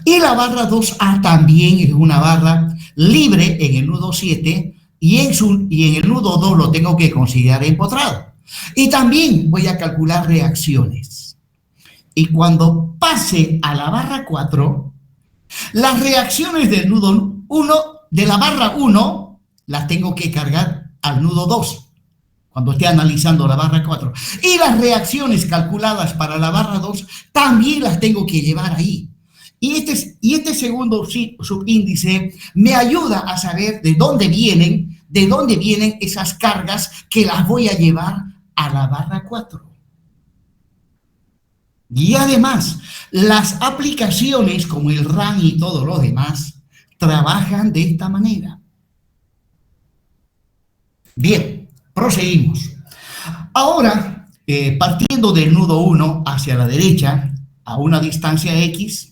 Y la barra 2A también es una barra libre en el nudo 7 y en el nudo 2 lo tengo que considerar empotrado. Y también voy a calcular reacciones. Y cuando pase a la barra 4, las reacciones del nudo 1, de la barra 1, las tengo que cargar al nudo 2. Cuando esté analizando la barra 4. Y las reacciones calculadas para la barra 2 también las tengo que llevar ahí. Y este segundo subíndice me ayuda a saber de dónde vienen esas cargas que las voy a llevar a la barra 4. Y además, las aplicaciones como el RAM y todo lo demás trabajan de esta manera. Bien, proseguimos. Ahora, partiendo del nudo 1 hacia la derecha, a una distancia X,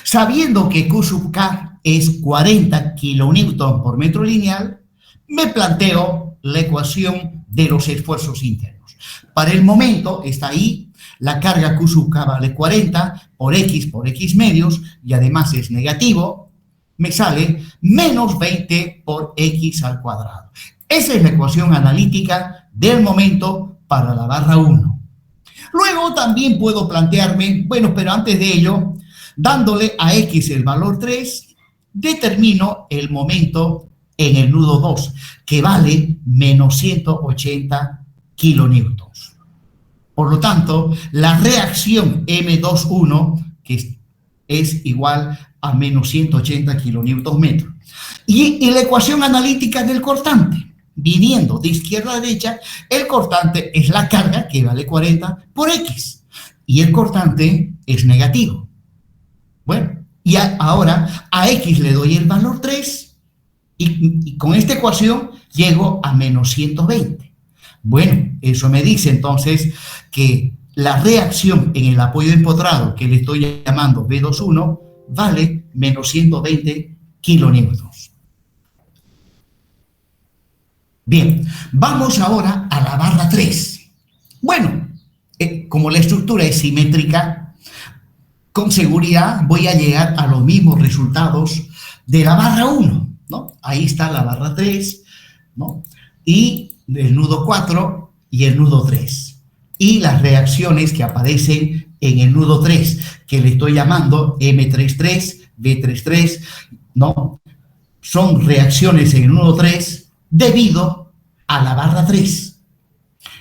sabiendo que Q sub K es 40 kilonewton por metro lineal, me planteo la ecuación de los esfuerzos internos. Para el momento está ahí, la carga Q sub K vale 40 por X medios, y además es negativo, me sale menos 20 por X al cuadrado. Esa es la ecuación analítica del momento para la barra 1. Luego también puedo plantearme, bueno, pero antes de ello, dándole a X el valor 3, determino el momento en el nudo 2, que vale menos 180 kilonewtons. Por lo tanto, la reacción M21, que es igual a menos 180 kilonewtons metros. Y la ecuación analítica del cortante, viniendo de izquierda a derecha, el cortante es la carga, que vale 40 por X, y el cortante es negativo. Bueno, y ahora a X le doy el valor 3, y con esta ecuación llego a menos 120. Bueno, eso me dice entonces que la reacción en el apoyo empotrado, que le estoy llamando B21, vale menos 120 kilonewtons. Bien, vamos ahora a la barra 3. Bueno, como la estructura es simétrica, con seguridad voy a llegar a los mismos resultados de la barra 1, ¿no? Ahí está la barra 3, ¿no? Y el nudo 4 y el nudo 3. Y las reacciones que aparecen en el nudo 3, que le estoy llamando M33, B33, ¿no? Son reacciones en el nudo 3 debido a la barra 3.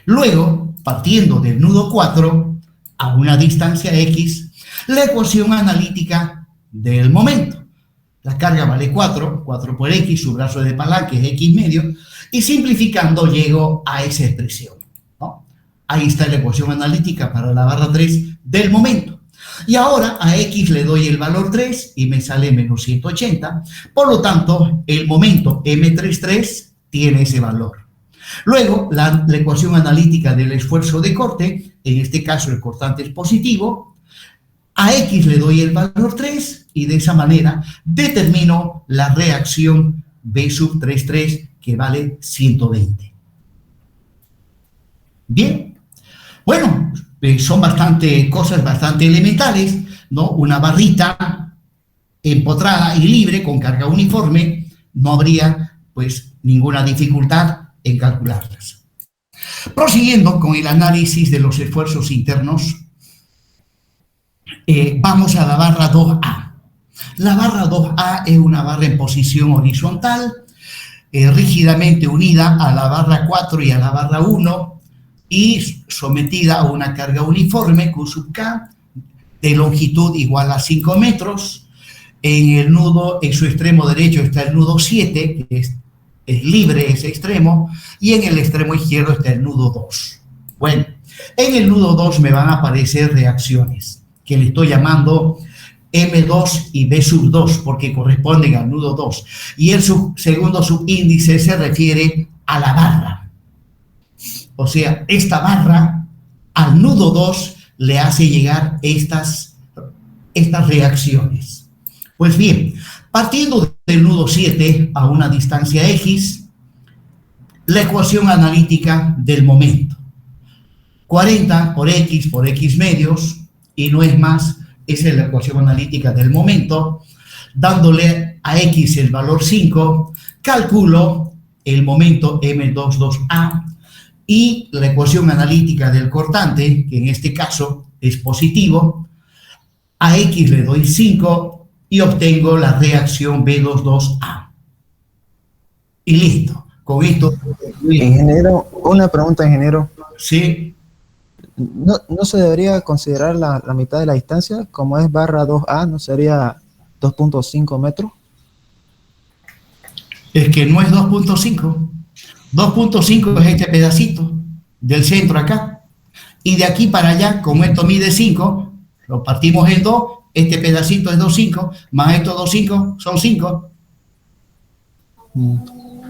Luego, partiendo del nudo 4 a una distancia X, la ecuación analítica del momento. La carga vale 4 por X, su brazo de palanca es X medio, y simplificando llego a esa expresión, ¿no? Ahí está la ecuación analítica para la barra 3 del momento. Y ahora a X le doy el valor 3 y me sale menos 180. Por lo tanto, el momento M33 tiene ese valor. Luego, la ecuación analítica del esfuerzo de corte, en este caso el cortante es positivo, a X le doy el valor 3 y de esa manera determino la reacción B sub 33 que vale 120. Bien, bueno, son cosas bastante elementales, ¿no? Una barrita empotrada y libre con carga uniforme, no habría pues ninguna dificultad en calcularlas. Prosiguiendo con el análisis de los esfuerzos internos, Vamos a la barra 2A. La barra 2A es una barra en posición horizontal, rígidamente unida a la barra 4 y a la barra 1 y sometida a una carga uniforme Q sub K de longitud igual a 5 metros. En el nudo, en su extremo derecho está el nudo 7, que es libre ese extremo, y en el extremo izquierdo está el nudo 2. Bueno, en el nudo 2 me van a aparecer reacciones, que le estoy llamando M2 y B sub 2, porque corresponden al nudo 2. Y el segundo subíndice se refiere a la barra. O sea, esta barra al nudo 2 le hace llegar estas reacciones. Pues bien, partiendo del nudo 7 a una distancia X, la ecuación analítica del momento. 40 por X medios, y no es más, esa es la ecuación analítica del momento. Dándole a X el valor 5, calculo el momento M22A y la ecuación analítica del cortante, que en este caso es positivo. A X le doy 5 y obtengo la reacción B22A. Y listo. Con esto... Ingeniero, una pregunta, ingeniero. Sí. ¿No se debería considerar la mitad de la distancia? Como es barra 2A, ¿no sería 2.5 metros? Es que no es 2.5. 2.5 es este pedacito del centro acá. Y de aquí para allá, como esto mide 5, lo partimos en 2, este pedacito es 2.5, más estos 2.5 son 5.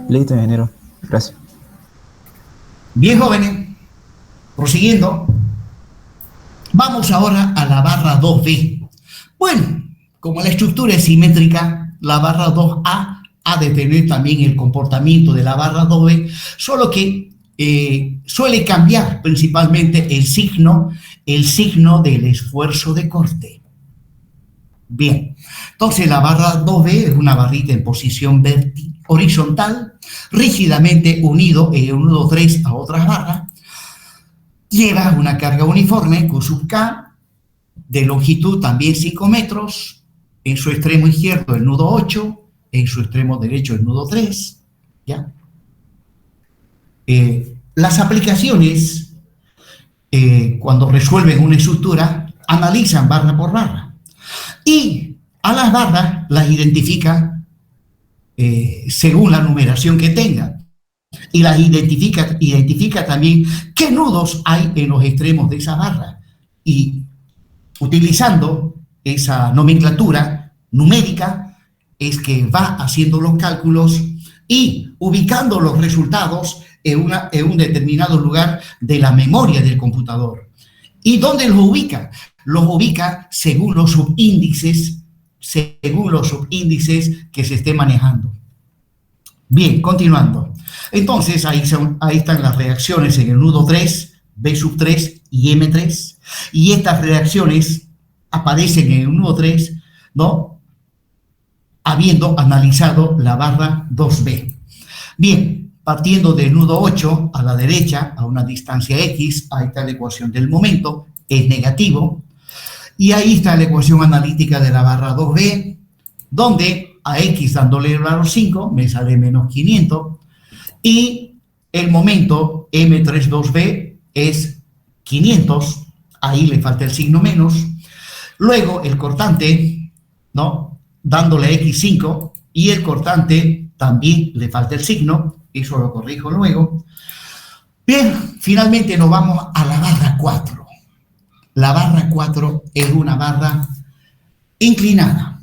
Listo, ingeniero. Gracias. Bien, jóvenes. Prosiguiendo. Vamos ahora a la barra 2B. Bueno, como la estructura es simétrica, la barra 2A ha de tener también el comportamiento de la barra 2B, solo que suele cambiar principalmente el signo del esfuerzo de corte. Bien, entonces la barra 2B es una barrita en posición horizontal, rígidamente unido en el nudo 3 a otras barras. Lleva una carga uniforme Q sub K, de longitud también 5 metros, en su extremo izquierdo el nudo 8, en su extremo derecho el nudo 3, ¿ya? Las aplicaciones, cuando resuelven una estructura, analizan barra por barra. Y a las barras las identifica según la numeración que tengan. Y las identifica también qué nudos hay en los extremos de esa barra. Y utilizando esa nomenclatura numérica es que va haciendo los cálculos y ubicando los resultados en un determinado lugar de la memoria del computador. ¿Y dónde los ubica? Los ubica según los subíndices que se esté manejando. Bien, continuando. Entonces, ahí están las reacciones en el nudo 3, B sub 3 y M3. Y estas reacciones aparecen en el nudo 3, ¿no? Habiendo analizado la barra 2B. Bien, partiendo del nudo 8 a la derecha, a una distancia X, ahí está la ecuación del momento, es negativo. Y ahí está la ecuación analítica de la barra 2B, donde a X dándole el valor 5 me sale menos 500. Y el momento M32B es 500, ahí le falta el signo menos. Luego el cortante, ¿no? Dándole a X5 y el cortante también le falta el signo, eso lo corrijo luego. Bien, finalmente nos vamos a la barra 4. La barra 4 es una barra inclinada.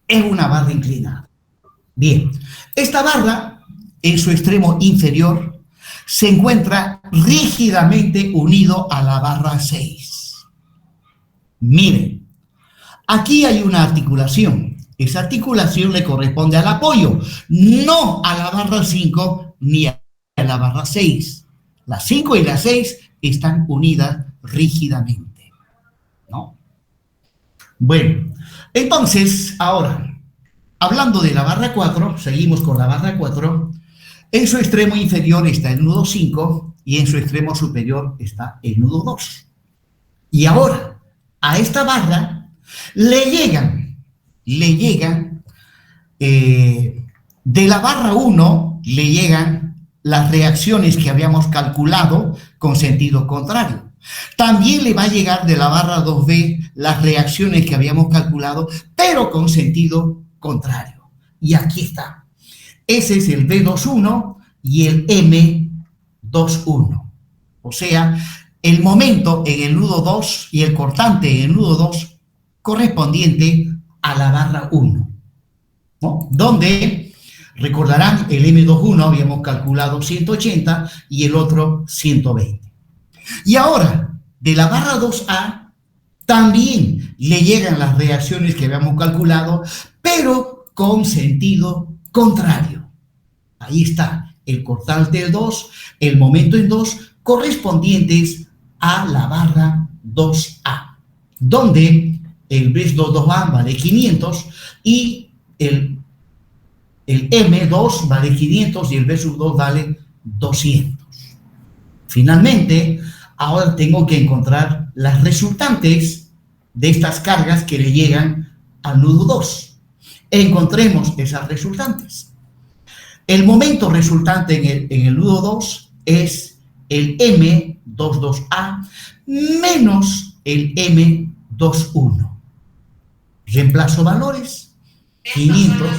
Es una barra inclinada. Bien, esta barra en su extremo inferior se encuentra rígidamente unido a la barra 6. Miren, aquí hay una articulación. Esa articulación le corresponde al apoyo, no a la barra 5 ni a la barra 6. Las 5 y las 6 están unidas rígidamente, ¿no? Bueno, entonces, ahora, hablando de la barra 4, seguimos con la barra 4. En su extremo inferior está el nudo 5 y en su extremo superior está el nudo 2. Y ahora, a esta barra le llegan, de la barra 1 le llegan las reacciones que habíamos calculado con sentido contrario. También le va a llegar de la barra 2B las reacciones que habíamos calculado, pero con sentido contrario. Y aquí está. Ese es el B21 y el M21. O sea, el momento en el nudo 2 y el cortante en el nudo 2 correspondiente a la barra 1, ¿no? Donde, recordarán, el M21 habíamos calculado 180 y el otro 120. Y ahora, de la barra 2A, también le llegan las reacciones que habíamos calculado, pero con sentido contrario. Ahí está, el cortante en 2, el momento en 2, correspondientes a la barra 2A, donde el B2A vale 500 y el M2 vale 500 y el B2 vale 200. Finalmente, ahora tengo que encontrar las resultantes de estas cargas que le llegan al nudo 2. Encontremos esas resultantes. El momento resultante en el nudo 2 es el M22A menos el M21. Reemplazo valores, 500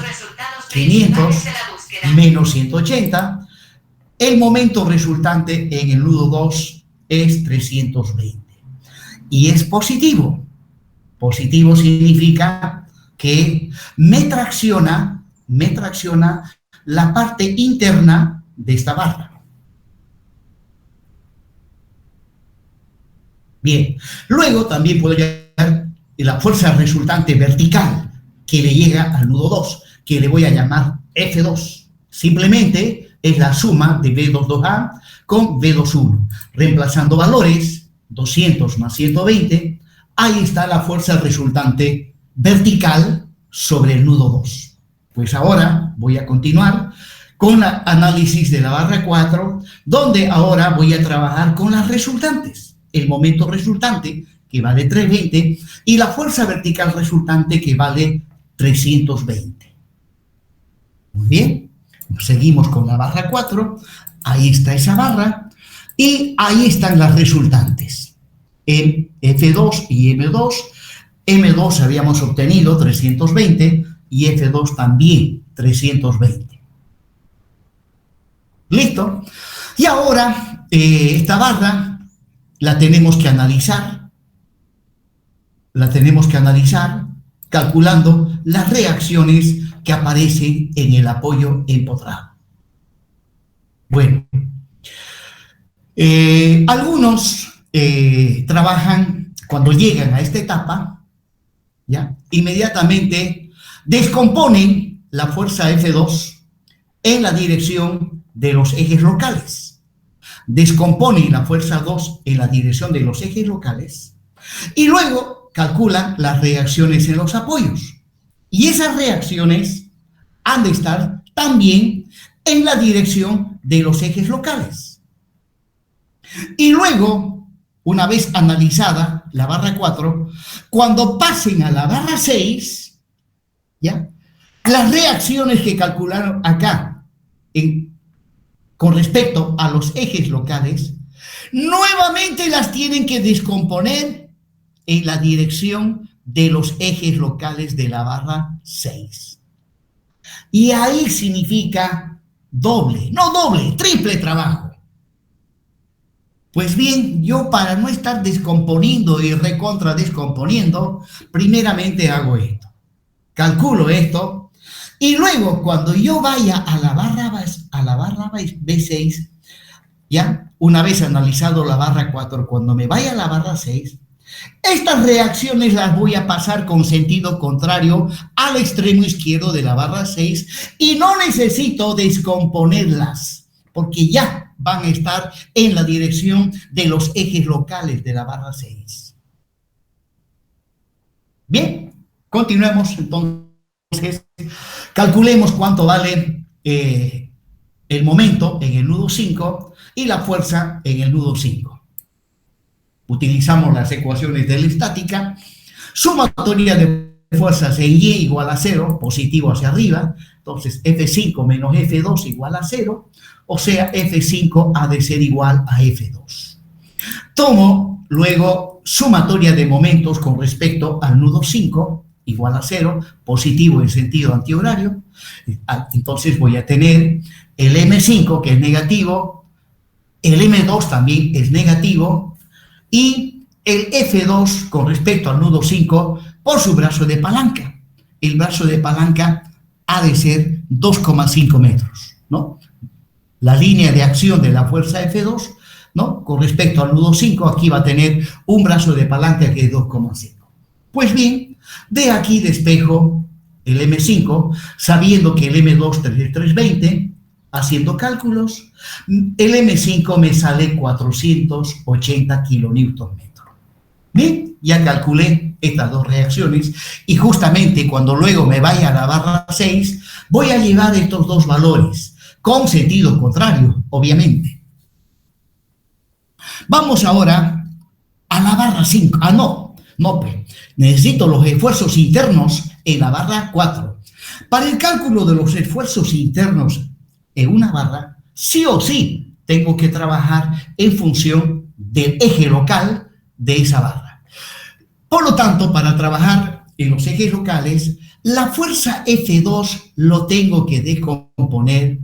menos 180. El momento resultante en el nudo 2 es 320. Y es positivo. Positivo significa que me tracciona la parte interna de esta barra. Bien, luego también puedo llegar la fuerza resultante vertical que le llega al nudo 2, que le voy a llamar F2. Simplemente es la suma de B22A con B21. Reemplazando valores, 200 más 120, ahí está la fuerza resultante vertical sobre el nudo 2. Pues ahora voy a continuar con el análisis de la barra 4, donde ahora voy a trabajar con las resultantes. El momento resultante, que vale 320, y la fuerza vertical resultante, que vale 320. Muy bien, seguimos con la barra 4, ahí está esa barra, y ahí están las resultantes. En F2 y M2, M2 habíamos obtenido 320, y F2 también 320. ¿Listo? Y ahora, esta barra la tenemos que analizar calculando las reacciones que aparecen en el apoyo empotrado. Bueno, algunos trabajan, cuando llegan a esta etapa, ¿ya? Inmediatamente descomponen la fuerza F2 en la dirección de los ejes locales. Descomponen la fuerza 2 en la dirección de los ejes locales y luego calculan las reacciones en los apoyos. Y esas reacciones han de estar también en la dirección de los ejes locales. Y luego, una vez analizada la barra 4, cuando pasen a la barra 6, ¿ya? Las reacciones que calcularon acá con respecto a los ejes locales, nuevamente las tienen que descomponer en la dirección de los ejes locales de la barra 6. Y ahí significa triple trabajo. Pues bien, yo para no estar descomponiendo y recontra descomponiendo, primeramente hago esto. Calculo esto. Y luego, cuando yo vaya a la barra B6, ¿ya? Una vez analizado la barra 4, cuando me vaya a la barra 6, estas reacciones las voy a pasar con sentido contrario al extremo izquierdo de la barra 6 y no necesito descomponerlas, porque ya van a estar en la dirección de los ejes locales de la barra 6. Bien, continuemos entonces. Calculemos cuánto vale el momento en el nudo 5 y la fuerza en el nudo 5. utilizamos las ecuaciones de la estática, sumatoria de fuerzas en Y igual a 0, positivo hacia arriba, entonces F5 menos F2 igual a 0, o sea, F5 ha de ser igual a F2. Tomo luego sumatoria de momentos con respecto al nudo 5, igual a 0, positivo en sentido antihorario, entonces voy a tener el M5 que es negativo, el M2 también es negativo, y el F2 con respecto al nudo 5 por su brazo de palanca. El brazo de palanca ha de ser 2,5 metros, ¿no? La línea de acción de la fuerza F2, ¿no? Con respecto al nudo 5, aquí va a tener un brazo de palanca que es 2,5. Pues bien, de aquí despejo el M5, sabiendo que el M2 es 320, haciendo cálculos, el M5 me sale 480 kilonewton metro. Bien, ya calculé estas dos reacciones y justamente cuando luego me vaya a la barra 6, voy a llevar estos dos valores con sentido contrario, obviamente. Vamos ahora a la barra 5. Pues necesito los esfuerzos internos en la barra 4. Para el cálculo de los esfuerzos internos en una barra, sí o sí tengo que trabajar en función del eje local de esa barra. Por lo tanto, para trabajar en los ejes locales, la fuerza F2 lo tengo que descomponer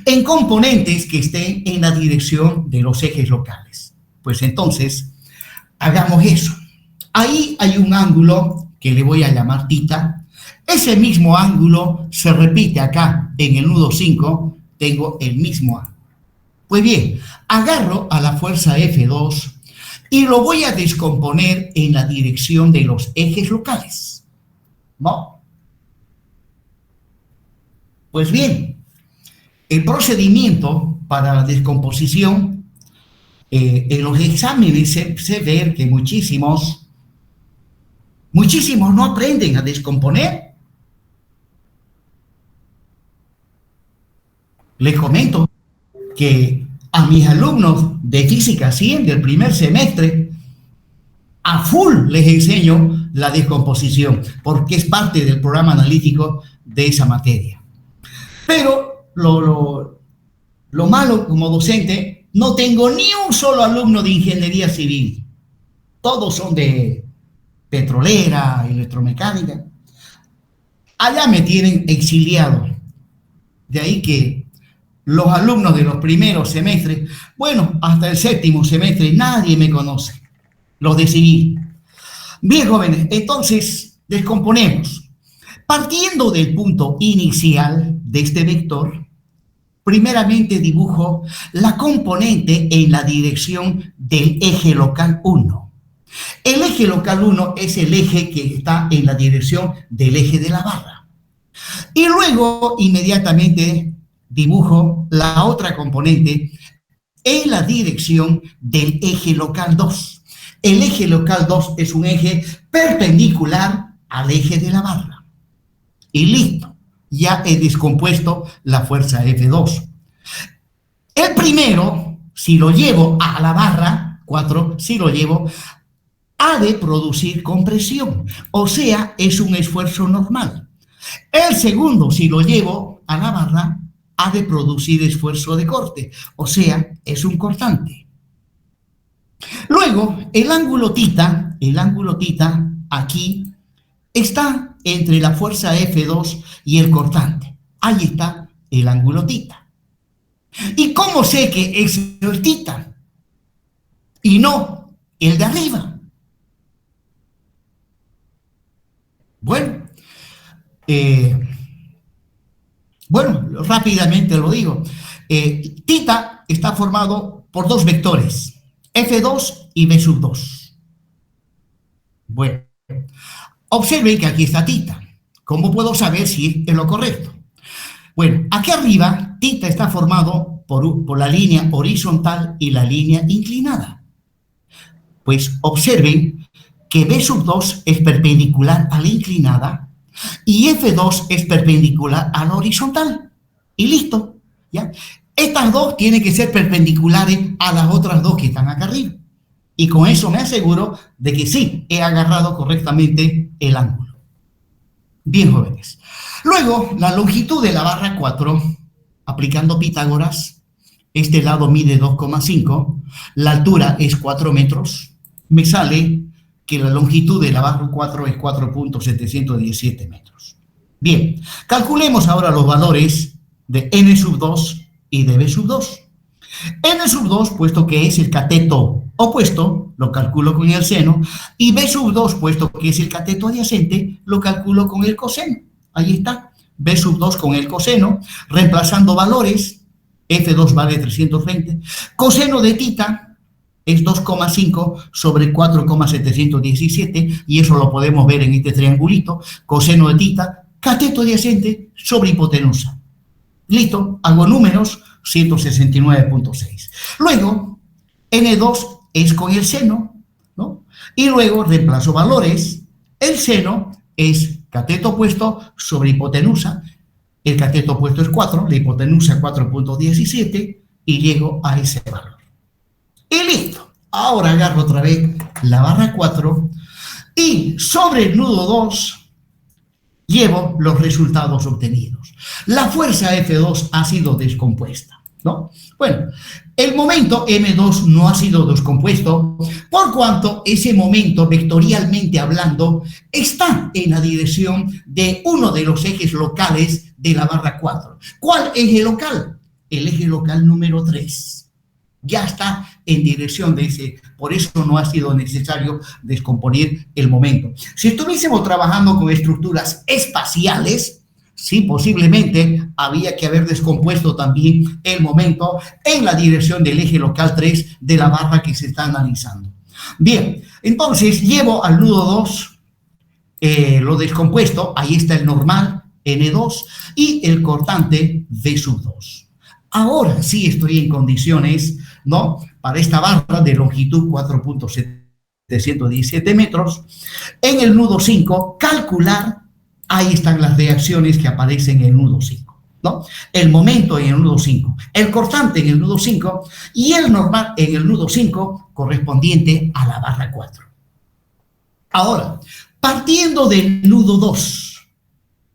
en componentes que estén en la dirección de los ejes locales. Pues entonces, hagamos eso. Ahí hay un ángulo que le voy a llamar θ. Ese mismo ángulo se repite acá en el nudo 5, tengo el mismo ángulo. Pues bien, agarro a la fuerza F2 y lo voy a descomponer en la dirección de los ejes locales, ¿no? Pues bien, el procedimiento para la descomposición, en los exámenes se ve que muchísimos no aprenden a descomponer. Les comento que a mis alumnos de Física 100 del primer semestre, a full les enseño la descomposición, porque es parte del programa analítico de esa materia. Pero lo malo como docente, no tengo ni un solo alumno de ingeniería civil. Todos son de petrolera, electromecánica. Allá me tienen exiliado. De ahí que los alumnos de los primeros semestres, bueno, hasta el séptimo semestre, nadie me conoce. Los de civil. Bien, jóvenes, entonces descomponemos. Partiendo del punto inicial de este vector, primeramente dibujo la componente en la dirección del eje local 1. El eje local 1 es el eje que está en la dirección del eje de la barra. Y luego, inmediatamente, dibujo la otra componente en la dirección del eje local 2. El eje local 2 es un eje perpendicular al eje de la barra. Y listo, ya he descompuesto la fuerza F2. El primero, si lo llevo a la barra 4, si lo llevo, ha de producir compresión, o sea, es un esfuerzo normal. El segundo, si lo llevo a la barra, ha de producir esfuerzo de corte, o sea, es un cortante. Luego, el ángulo θ aquí está entre la fuerza F2 y el cortante. Ahí está el ángulo θ. ¿Y cómo sé que es el θ y no el de arriba? Bueno, rápidamente lo digo. θ está formado por dos vectores, F2 y B sub 2. Bueno, observen que aquí está θ. ¿Cómo puedo saber si es lo correcto? Bueno, aquí arriba, θ está formado por la línea horizontal y la línea inclinada. Pues observen que B sub 2 es perpendicular a la inclinada y F2 es perpendicular a la horizontal. Y listo, ¿ya? Estas dos tienen que ser perpendiculares a las otras dos que están acá arriba. Y con eso me aseguro de que sí, he agarrado correctamente el ángulo. Bien, jóvenes. Luego, la longitud de la barra 4, aplicando Pitágoras, este lado mide 2,5, la altura es 4 metros, me sale que la longitud de la barra 4 es 4.717 metros. Bien, calculemos ahora los valores de n sub 2 y de b sub 2. N sub 2, puesto que es el cateto opuesto, lo calculo con el seno, y b sub 2, puesto que es el cateto adyacente, lo calculo con el coseno. Ahí está, b sub 2 con el coseno, reemplazando valores, f2 vale 320, coseno de tita es 2,5 sobre 4,717, y eso lo podemos ver en este triangulito, coseno de tita, cateto adyacente sobre hipotenusa. Listo, hago números, 169.6. Luego, N2 es con el seno, ¿no? Y luego reemplazo valores. El seno es cateto opuesto sobre hipotenusa. El cateto opuesto es 4, la hipotenusa 4.17, y llego a ese valor. Y listo. Ahora agarro otra vez la barra 4 y sobre el nudo 2 llevo los resultados obtenidos. La fuerza F2 ha sido descompuesta, ¿no? Bueno, el momento M2 no ha sido descompuesto, por cuanto ese momento, vectorialmente hablando, está en la dirección de uno de los ejes locales de la barra 4. ¿Cuál eje local? El eje local número 3. Ya está en dirección de ese, por eso no ha sido necesario descomponer el momento. Si estuviésemos trabajando con estructuras espaciales, sí, posiblemente había que haber descompuesto también el momento en la dirección del eje local 3 de la barra que se está analizando. Bien, entonces llevo al nudo 2 lo descompuesto, ahí está el normal, N2, y el cortante V sub 2. Ahora sí estoy en condiciones, ¿no?, para esta barra de longitud 4.717 metros, en el nudo 5, calcular, ahí están las reacciones que aparecen en el nudo 5, ¿no? El momento en el nudo 5, el cortante en el nudo 5 y el normal en el nudo 5 correspondiente a la barra 4. Ahora, partiendo del nudo 2,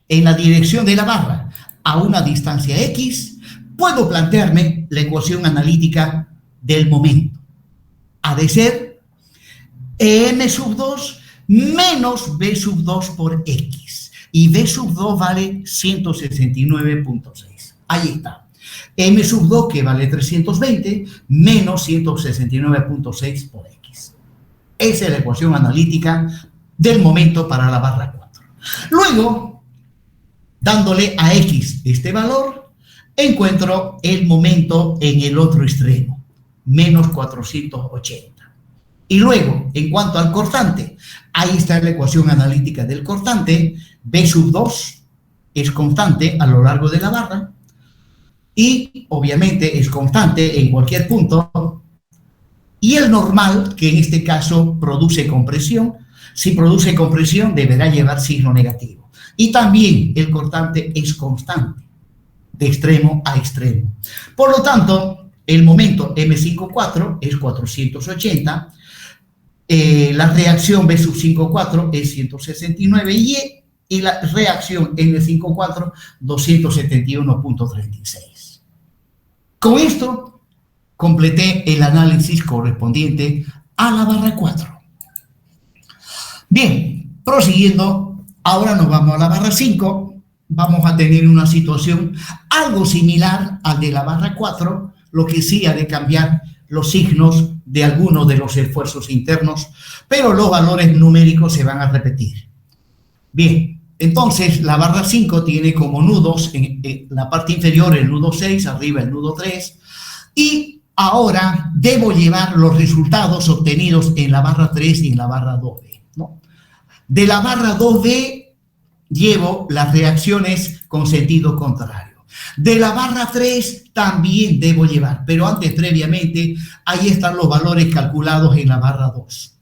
en la dirección de la barra, a una distancia X, puedo plantearme la ecuación analítica del momento. Ha de ser n sub 2 menos b sub 2 por x. Y b sub 2 vale 169.6. Ahí está. M sub 2, que vale 320, menos 169.6 por x. Esa es la ecuación analítica del momento para la barra 4. Luego, dándole a x este valor, encuentro el momento en el otro extremo, menos 480. Y luego, en cuanto al cortante, ahí está la ecuación analítica del cortante, B sub 2 es constante a lo largo de la barra, y obviamente es constante en cualquier punto, y el normal, que en este caso produce compresión, si produce compresión deberá llevar signo negativo. Y también el cortante es constante, de extremo a extremo. Por lo tanto, el momento M54 es 480, la reacción B sub 54 es 169 y la reacción N54 271.36. Con esto completé el análisis correspondiente a la barra 4. Bien, prosiguiendo, ahora nos vamos a la barra 5. Vamos a tener una situación algo similar al de la barra 4, lo que sí ha de cambiar los signos de algunos de los esfuerzos internos, pero los valores numéricos se van a repetir. Bien, entonces la barra 5 tiene como nudos en la parte inferior el nudo 6, arriba el nudo 3, y ahora debo llevar los resultados obtenidos en la barra 3 y en la barra 2B, ¿no? De la barra 2B llevo las reacciones con sentido contrario. De la barra 3 también debo llevar, pero antes, previamente, ahí están los valores calculados en la barra 2.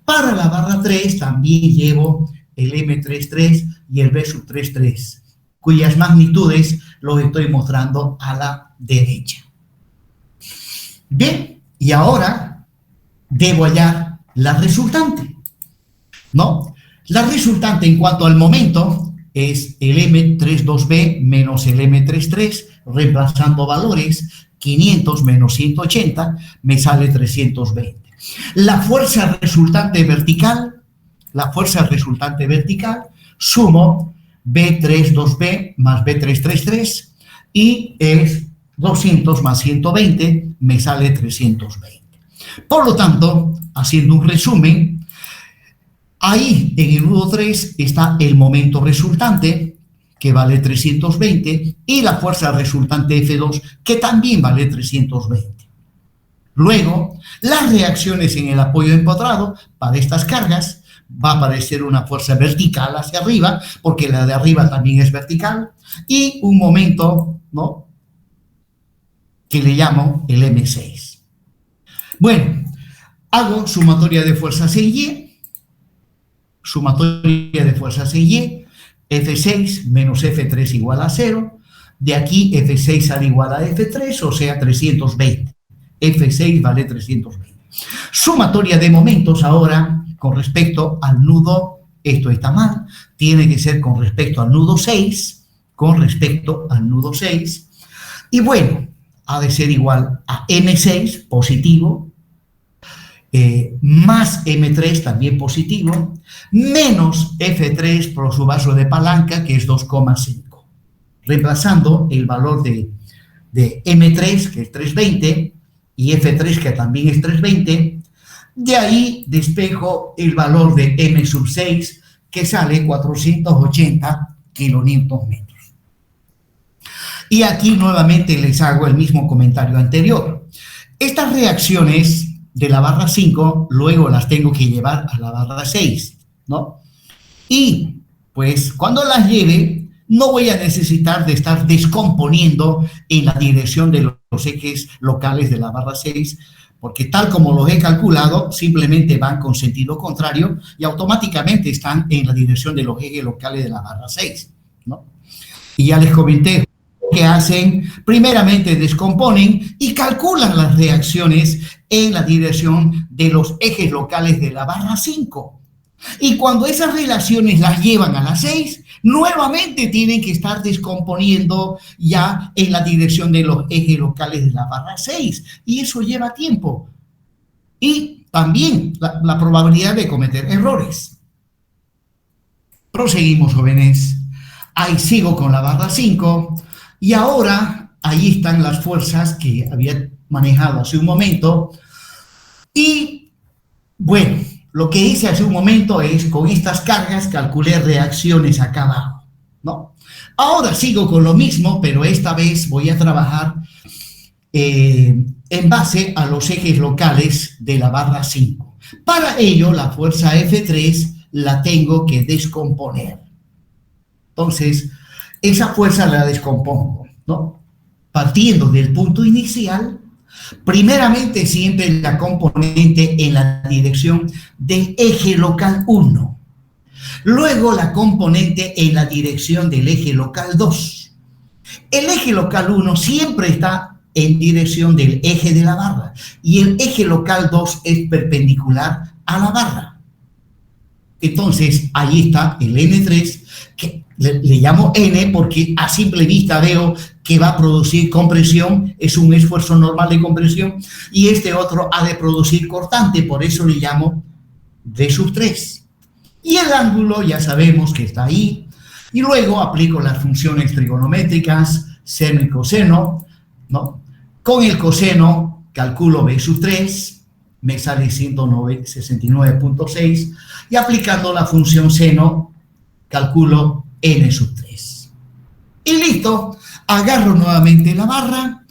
Para la barra 3 también llevo el M33 y el B sub 33, cuyas magnitudes los estoy mostrando a la derecha. Bien, y ahora debo hallar la resultante, ¿no? La resultante en cuanto al momento es el M32B menos el M33, reemplazando valores, 500 menos 180, me sale 320. La fuerza resultante vertical, sumo B32B más B333 y es 200 más 120, me sale 320. Por lo tanto, haciendo un resumen, ahí en el nudo 3 está el momento resultante, que vale 320, y la fuerza resultante F2, que también vale 320. Luego, las reacciones en el apoyo empotrado para estas cargas va a aparecer una fuerza vertical hacia arriba, porque la de arriba también es vertical, y un momento, ¿no?, que le llamo el M6. Bueno, hago sumatoria de fuerzas en Y, F6 menos F3 igual a 0, de aquí F6 sale igual a F3, o sea, 320. F6 vale 320. Sumatoria de momentos ahora con respecto al nudo, esto está mal, tiene que ser con respecto al nudo 6, y bueno, ha de ser igual a M6 positivo, más M3 también positivo, menos F3 por su vaso de palanca, que es 2,5. Reemplazando el valor de M3, que es 320, y F3, que también es 320, de ahí despejo el valor de M sub 6, que sale 480 kilonewton metros. Y aquí nuevamente les hago el mismo comentario anterior. Estas reacciones de la barra 5, luego las tengo que llevar a la barra 6, ¿no? Y, pues, cuando las lleve, no voy a necesitar de estar descomponiendo en la dirección de los ejes locales de la barra 6, porque tal como los he calculado, simplemente van con sentido contrario y automáticamente están en la dirección de los ejes locales de la barra 6, ¿no? Y ya les comenté que hacen, primeramente descomponen y calculan las reacciones en la dirección de los ejes locales de la barra 5. Y cuando esas relaciones las llevan a la 6, nuevamente tienen que estar descomponiendo ya en la dirección de los ejes locales de la barra 6. Y eso lleva tiempo. Y también la probabilidad de cometer errores. Proseguimos, jóvenes. Ahí sigo con la barra 5. Y ahora, ahí están las fuerzas que había manejado hace un momento. Y, bueno, lo que hice hace un momento es, con estas cargas, calculé reacciones acá abajo, ¿no? Ahora sigo con lo mismo, pero esta vez voy a trabajar en base a los ejes locales de la barra 5. Para ello, la fuerza F3 la tengo que descomponer. Entonces, esa fuerza la descompongo, ¿no? Partiendo del punto inicial, primeramente siempre la componente en la dirección del eje local 1. Luego la componente en la dirección del eje local 2. El eje local 1 siempre está en dirección del eje de la barra y el eje local 2 es perpendicular a la barra. Entonces, ahí está el N3, que le llamo N porque a simple vista veo que va a producir compresión, es un esfuerzo normal de compresión, y este otro ha de producir cortante, por eso le llamo V sub 3. Y el ángulo ya sabemos que está ahí, y luego aplico las funciones trigonométricas, seno y coseno, ¿no? Con el coseno calculo V sub 3, me sale 169.6, y aplicando la función seno calculo N sub 3. Y listo, agarro nuevamente la barra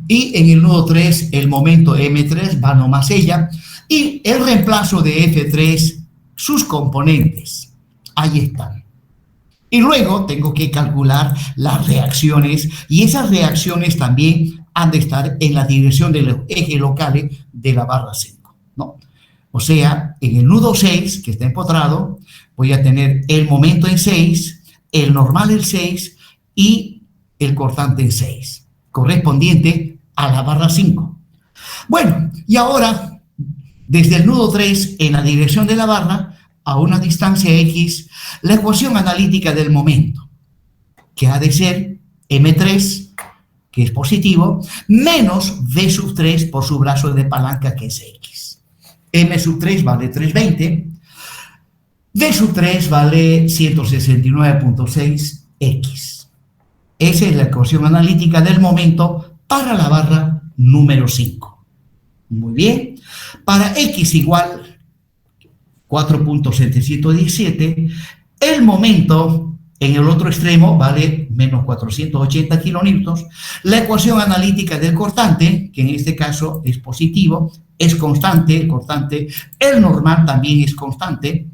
y en el nudo 3 el momento M3 va nomás ella y el reemplazo de F3, sus componentes. Ahí están. Y luego tengo que calcular las reacciones y esas reacciones también han de estar en la dirección de los ejes locales de la barra 5, ¿no? O sea, en el nudo 6, que está empotrado, voy a tener el momento en 6, el normal en 6 y el cortante en 6, correspondiente a la barra 5. Bueno, y ahora desde el nudo 3 en la dirección de la barra a una distancia X la ecuación analítica del momento, que ha de ser M3, que es positivo, menos V sub 3 por su brazo de palanca, que es X. M sub 3 vale 320, V sub 3 vale 169.6 X. Esa es la ecuación analítica del momento para la barra número 5. Muy bien. Para X igual 4.717, el momento en el otro extremo vale menos 480 kilonewtons. La ecuación analítica del cortante, que en este caso es positivo, es constante, el cortante, el normal también es constante.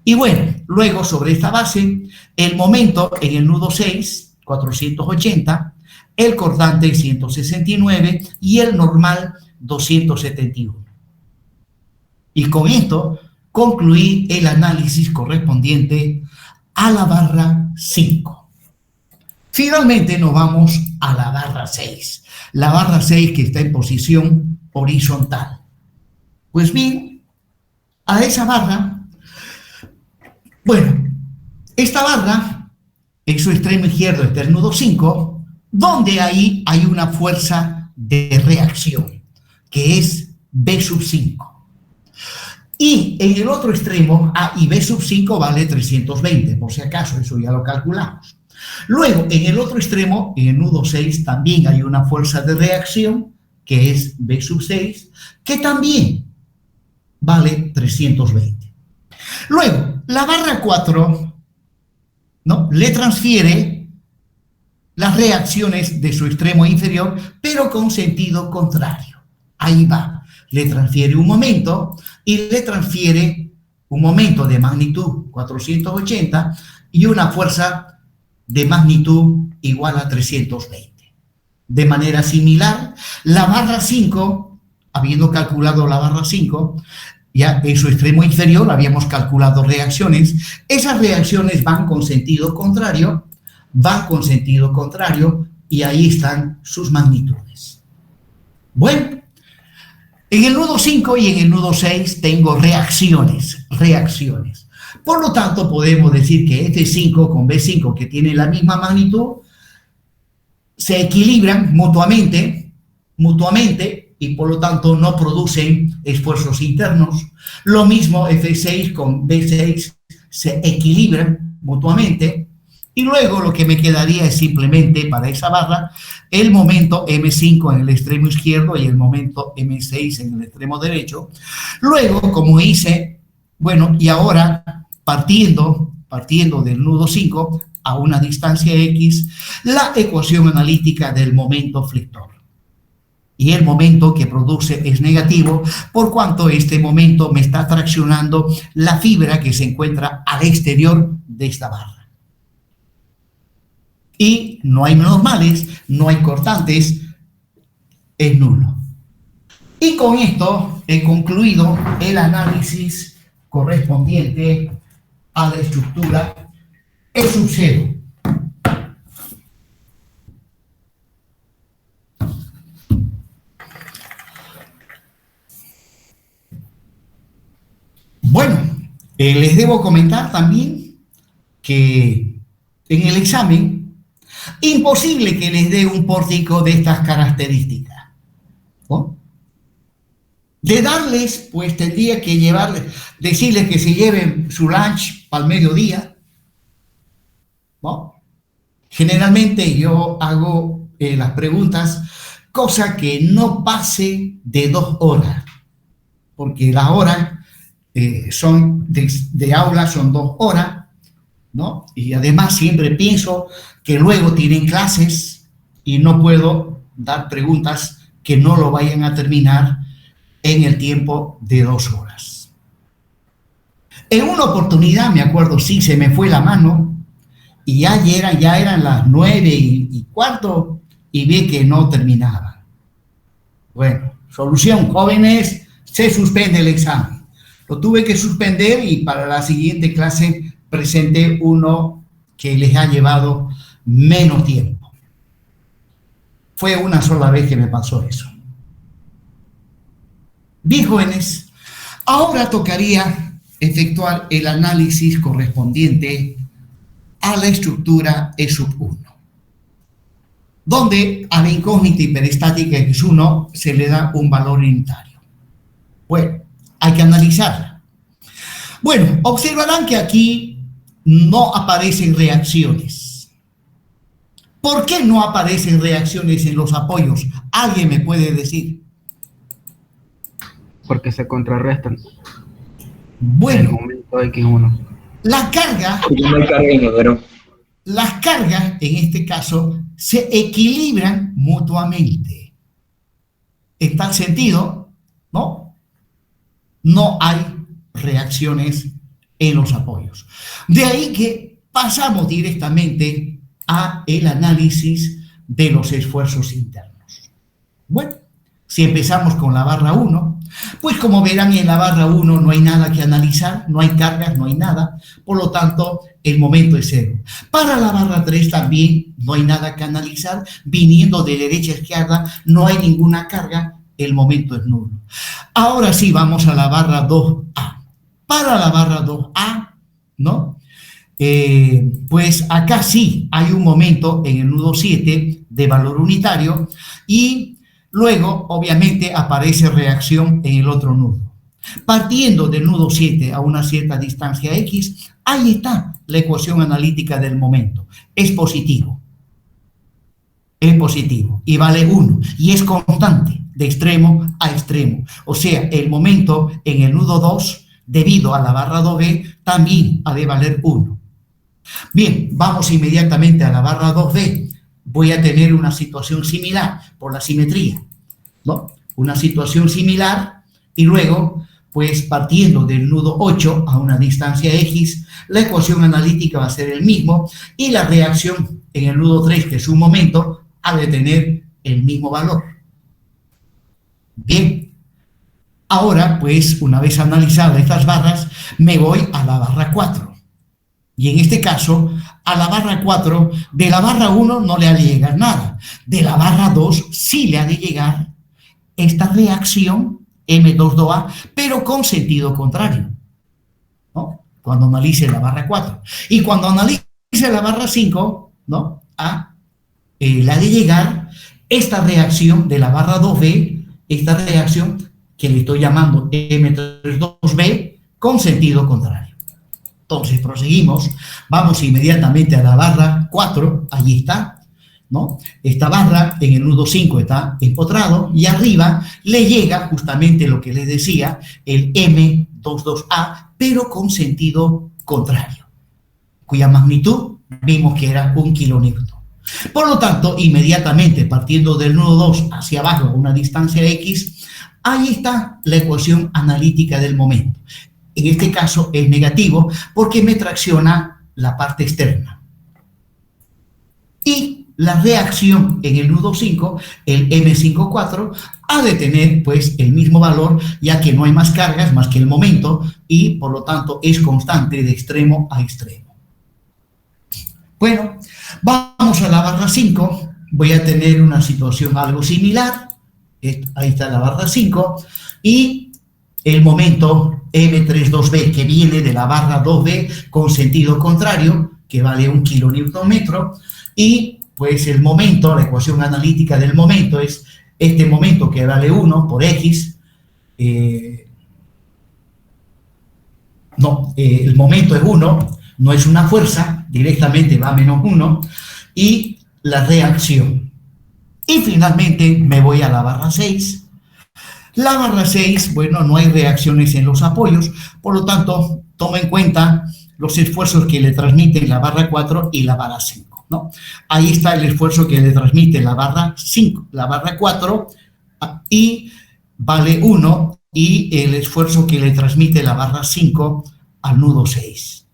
Y bueno, luego sobre esta base, el momento en el nudo 6, 480, el cortante 169 y el normal 271. Y con esto concluí el análisis correspondiente a la barra 5. Finalmente nos vamos a la barra 6. La barra 6 que está en posición horizontal. Pues bien, a esa barra, bueno, esta barra en su extremo izquierdo está el nudo 5, donde ahí hay una fuerza de reacción, que es B sub 5. Y en el otro extremo, A y B sub 5 vale 320, por si acaso, eso ya lo calculamos. Luego, en el otro extremo, en el nudo 6, también hay una fuerza de reacción, que es B sub 6, que también vale 320. Luego, la barra 4, ¿no?, le transfiere las reacciones de su extremo inferior, pero con sentido contrario. Ahí va. Le transfiere un momento y le transfiere un momento de magnitud 480 y una fuerza de magnitud igual a 320. De manera similar, la barra 5, habiendo calculado la barra 5, ya en su extremo inferior habíamos calculado reacciones. Esas reacciones van con sentido contrario y ahí están sus magnitudes. Bueno, en el nudo 5 y en el nudo 6 tengo reacciones. Por lo tanto, podemos decir que F5 con B5, que tienen la misma magnitud, se equilibran mutuamente y por lo tanto no producen esfuerzos internos. Lo mismo F6 con B6 se equilibran mutuamente. Y luego lo que me quedaría es simplemente para esa barra el momento M5 en el extremo izquierdo y el momento M6 en el extremo derecho. Luego, como hice, bueno, y ahora partiendo del nudo 5 a una distancia X, la ecuación analítica del momento flector. Y el momento que produce es negativo, por cuanto este momento me está traccionando la fibra que se encuentra al exterior de esta barra. Y no hay normales, no hay cortantes, es nulo. Y con esto he concluido el análisis correspondiente a la estructura E sub 0. Bueno, les debo comentar también que en el examen imposible que les dé un pórtico de estas características, ¿no? De darles, pues tendría que decirles que se lleven su lunch para el mediodía, ¿no? Generalmente yo hago las preguntas, cosa que no pase de 2 horas, porque las horas son de aula son 2 horas, ¿no? Y además siempre pienso que luego tienen clases y no puedo dar preguntas que no lo vayan a terminar en el tiempo de 2 horas. En una oportunidad, me acuerdo, sí, se me fue la mano y ya eran las 9:15 y vi que no terminaba. Bueno, solución, jóvenes, se suspende el examen. Lo tuve que suspender y para la siguiente clase presenté uno que les ha llevado menos tiempo. Fue una sola vez que me pasó eso. Bien, jóvenes, Ahora tocaría efectuar el análisis correspondiente a la estructura E sub 1, donde a la incógnita hiperestática X1 se le da un valor unitario. Bueno, hay que analizarla. Bueno, observarán que aquí no aparecen reacciones. ¿Por qué no aparecen reacciones en los apoyos? ¿Alguien me puede decir? Porque se contrarrestan en el Bueno, momento X1. la carga, Porque no hay carga inodoro. las cargas en este caso se equilibran mutuamente. En tal sentido, ¿no? No hay reacciones en los apoyos. De ahí que pasamos directamente a el análisis de los esfuerzos internos. Bueno, si empezamos con la barra 1, pues como verán en la barra 1 no hay nada que analizar, no hay cargas, no hay nada, por lo tanto el momento es 0. Para la barra 3 también no hay nada que analizar, viniendo de derecha a izquierda no hay ninguna carga, el momento es nulo. Ahora sí vamos a la barra 2A. Para la barra 2A, ¿no? Pues acá sí hay un momento en el nudo 7 de valor unitario y luego obviamente aparece reacción en el otro nudo. Partiendo del nudo 7 a una cierta distancia X, ahí está la ecuación analítica del momento. Es positivo. Es positivo y vale 1 y es constante de extremo a extremo. O sea, el momento en el nudo 2, debido a la barra 2B, también ha de valer 1. Bien, vamos inmediatamente a la barra 2B. Voy a tener una situación similar por la simetría, ¿no? Una situación similar y luego, pues partiendo del nudo 8 a una distancia X, la ecuación analítica va a ser el mismo y la reacción en el nudo 3, que es un momento, ha de tener el mismo valor. Bien, ahora, pues, una vez analizadas estas barras, me voy a la barra 4. Y en este caso, a la barra 4, de la barra 1 no le ha de llegar nada. De la barra 2 sí le ha de llegar esta reacción M22A, pero con sentido contrario, ¿no? Cuando analice la barra 4. Y cuando analice la barra 5, ¿no? Le ha de llegar esta reacción de la barra 2B, esta reacción que le estoy llamando M32B, con sentido contrario. Entonces, proseguimos, vamos inmediatamente a la barra 4, allí está, ¿no? Esta barra en el nudo 5 está empotrado y arriba le llega justamente lo que les decía, el M22A, pero con sentido contrario, cuya magnitud vimos que era 1 kilonewton. Por lo tanto, inmediatamente partiendo del nudo 2 hacia abajo a una distancia X, ahí está la ecuación analítica del momento. En este caso es negativo porque me tracciona la parte externa. Y la reacción en el nudo 5, el M54, ha de tener pues el mismo valor, ya que no hay más cargas más que el momento y por lo tanto es constante de extremo a extremo. Bueno, vamos a la barra 5. Voy a tener una situación algo similar. Ahí está la barra 5 y el momento M32B que viene de la barra 2B con sentido contrario, que vale 1 kilonewton-metro, y pues el momento, la ecuación analítica del momento es este momento que vale 1 por X, el momento es 1, no es una fuerza, directamente va a menos 1, y la reacción. Y finalmente me voy a la barra 6. La barra 6, bueno, no hay reacciones en los apoyos, por lo tanto, toma en cuenta los esfuerzos que le transmiten la barra 4 y la barra 5, ¿no? Ahí está el esfuerzo que le transmite la barra 5, la barra 4, y vale 1, y el esfuerzo que le transmite la barra 5 al nudo 6.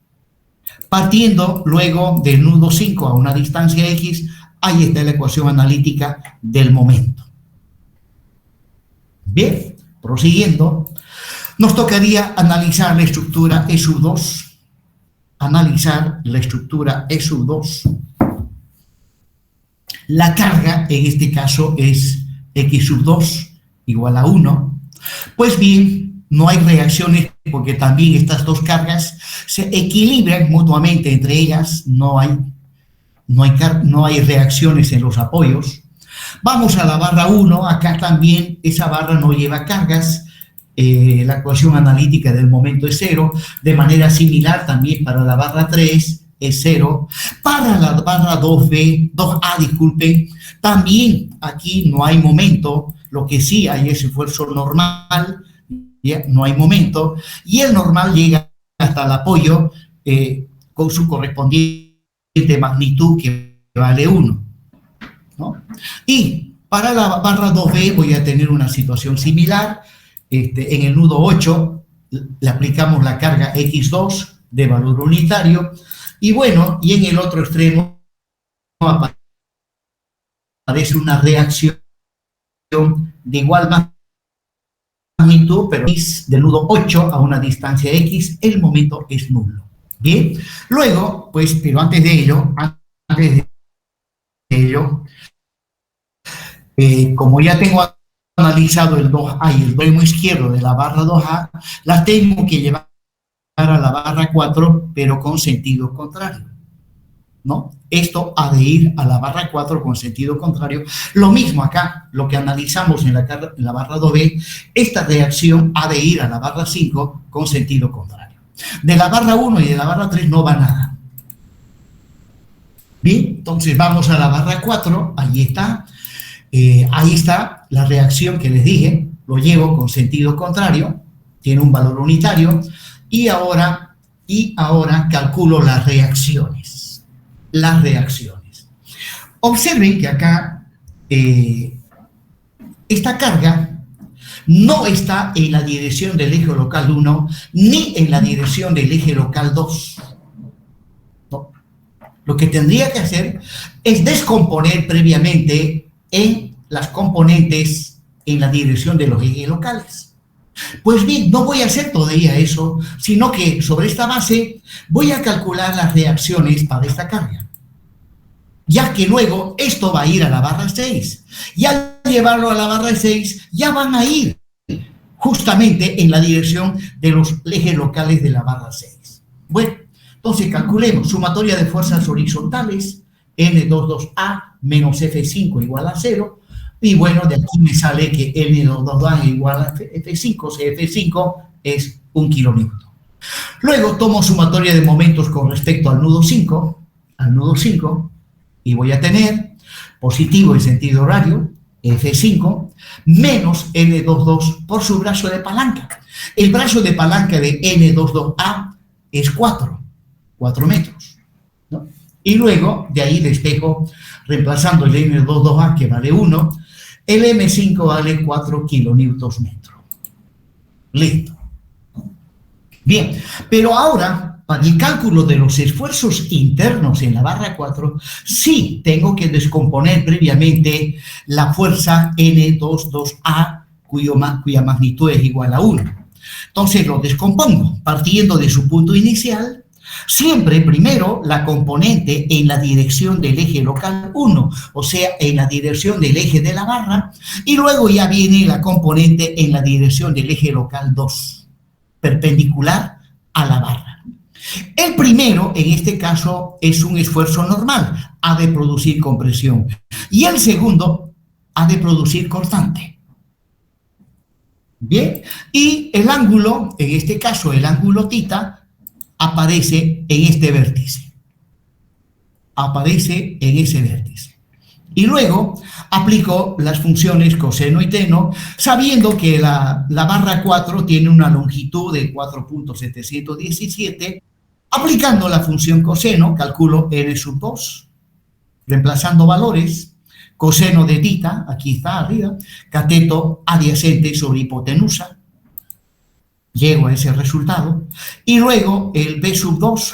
Partiendo luego del nudo 5 a una distancia X, ahí está la ecuación analítica del momento. Bien, prosiguiendo, nos tocaría analizar la estructura E sub 2. Analizar la estructura E sub 2. La carga, en este caso, es X sub 2 igual a 1. Pues bien, no hay reacciones porque también estas dos cargas se equilibran mutuamente entre ellas, no hay reacciones en los apoyos. Vamos a la barra 1, acá también esa barra no lleva cargas, la ecuación analítica del momento es 0, de manera similar también para la barra 3 es 0, para la barra 2A, disculpen, también aquí no hay momento, lo que sí hay es esfuerzo normal, ¿ya? No hay momento, y el normal llega hasta el apoyo con su correspondiente magnitud que vale 1, ¿no? Y para la barra 2B voy a tener una situación similar. En el nudo 8 le aplicamos la carga X2 de valor unitario, y bueno, y en el otro extremo aparece una reacción de igual magnitud, pero es del nudo 8 a una distancia X, el momento es nulo. Bien, luego, pues, pero antes de ello, como ya tengo analizado el 2A y el extremo izquierdo de la barra 2A, las tengo que llevar a la barra 4, pero con sentido contrario, ¿no? Esto ha de ir a la barra 4 con sentido contrario. Lo mismo acá, lo que analizamos en la barra 2B, esta reacción ha de ir a la barra 5 con sentido contrario. De la barra 1 y de la barra 3 no va nada. Bien, entonces vamos a la barra 4, ahí está la reacción que les dije, lo llevo con sentido contrario, tiene un valor unitario, y ahora calculo las reacciones. Observen que acá esta carga no está en la dirección del eje local 1 ni en la dirección del eje local 2. No. Lo que tendría que hacer es descomponer previamente en las componentes en la dirección de los ejes locales. Pues bien, no voy a hacer todavía eso, sino que sobre esta base voy a calcular las reacciones para esta carga, ya que luego esto va a ir a la barra 6, y al llevarlo a la barra 6 ya van a ir justamente en la dirección de los ejes locales de la barra 6. Bueno, entonces calculemos sumatoria de fuerzas horizontales, N22A menos F5 igual a 0, y bueno, de aquí me sale que N22A igual a F5, si F5 es 1 kilonewton. Luego tomo sumatoria de momentos con respecto al nudo 5, y voy a tener positivo en sentido horario, F5, menos N22 por su brazo de palanca. El brazo de palanca de N22A es 4 metros, ¿no? Y luego, de ahí despejo, reemplazando el N22A, que vale 1, el M5 vale 4 kilonewtons metro. Listo. Bien, pero ahora, para el cálculo de los esfuerzos internos en la barra 4, sí tengo que descomponer previamente la fuerza N22A, cuya magnitud es igual a 1. Entonces lo descompongo, partiendo de su punto inicial. Siempre primero la componente en la dirección del eje local 1, o sea, en la dirección del eje de la barra, y luego ya viene la componente en la dirección del eje local 2, perpendicular a la barra. El primero, en este caso, es un esfuerzo normal, ha de producir compresión, y el segundo ha de producir cortante. Bien, y el ángulo, en este caso el ángulo θ, aparece en este vértice. Aparece en ese vértice. Y luego aplico las funciones coseno y seno, sabiendo que la barra 4 tiene una longitud de 4.717. Aplicando la función coseno, calculo R2, reemplazando valores, coseno de θ, aquí está arriba, cateto adyacente sobre hipotenusa, llego a ese resultado, y luego el B2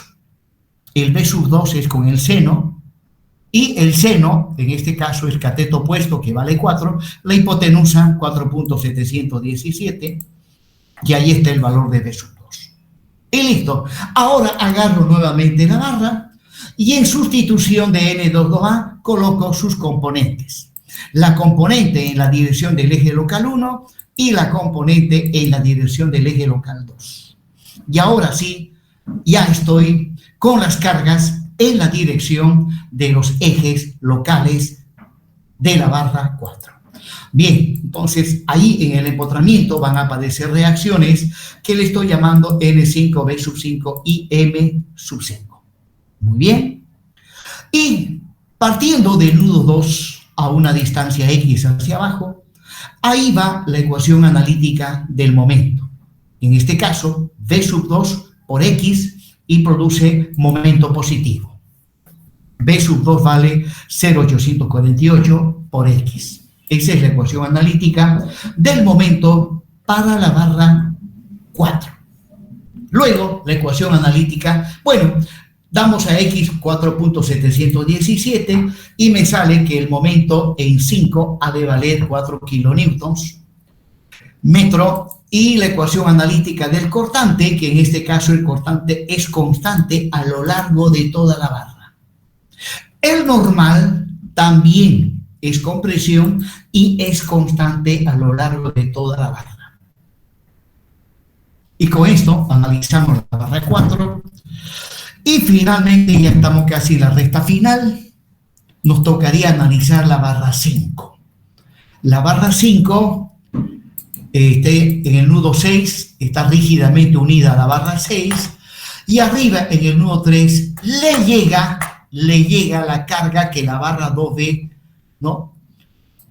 es con el seno, y el seno, en este caso es cateto opuesto, que vale 4, la hipotenusa 4.717, y ahí está el valor de B2. Y listo. Ahora agarro nuevamente la barra, y en sustitución de N22A coloco sus componentes. La componente en la dirección del eje local 1 y la componente en la dirección del eje local 2. Y ahora sí, ya estoy con las cargas en la dirección de los ejes locales de la barra 4. Bien, entonces ahí en el empotramiento van a aparecer reacciones que le estoy llamando N5, B sub 5 y M sub 5. Muy bien. Y partiendo del nudo 2 a una distancia X hacia abajo, ahí va la ecuación analítica del momento. En este caso, V sub 2 por X y produce momento positivo. V sub 2 vale 0,848 por X. Esa es la ecuación analítica del momento para la barra 4. Luego, la ecuación analítica, bueno, damos a X 4.717 y me sale que el momento en 5 ha de valer 4 kilonewtons metro, y la ecuación analítica del cortante, que en este caso el cortante es constante a lo largo de toda la barra. El normal también es compresión y es constante a lo largo de toda la barra. Y con esto analizamos la barra 4 y finalmente ya estamos casi en la recta final. Nos tocaría analizar la barra 5. La barra 5 en el nudo 6 está rígidamente unida a la barra 6 y arriba en el nudo 3 le llega la carga que la barra 2B, ¿no?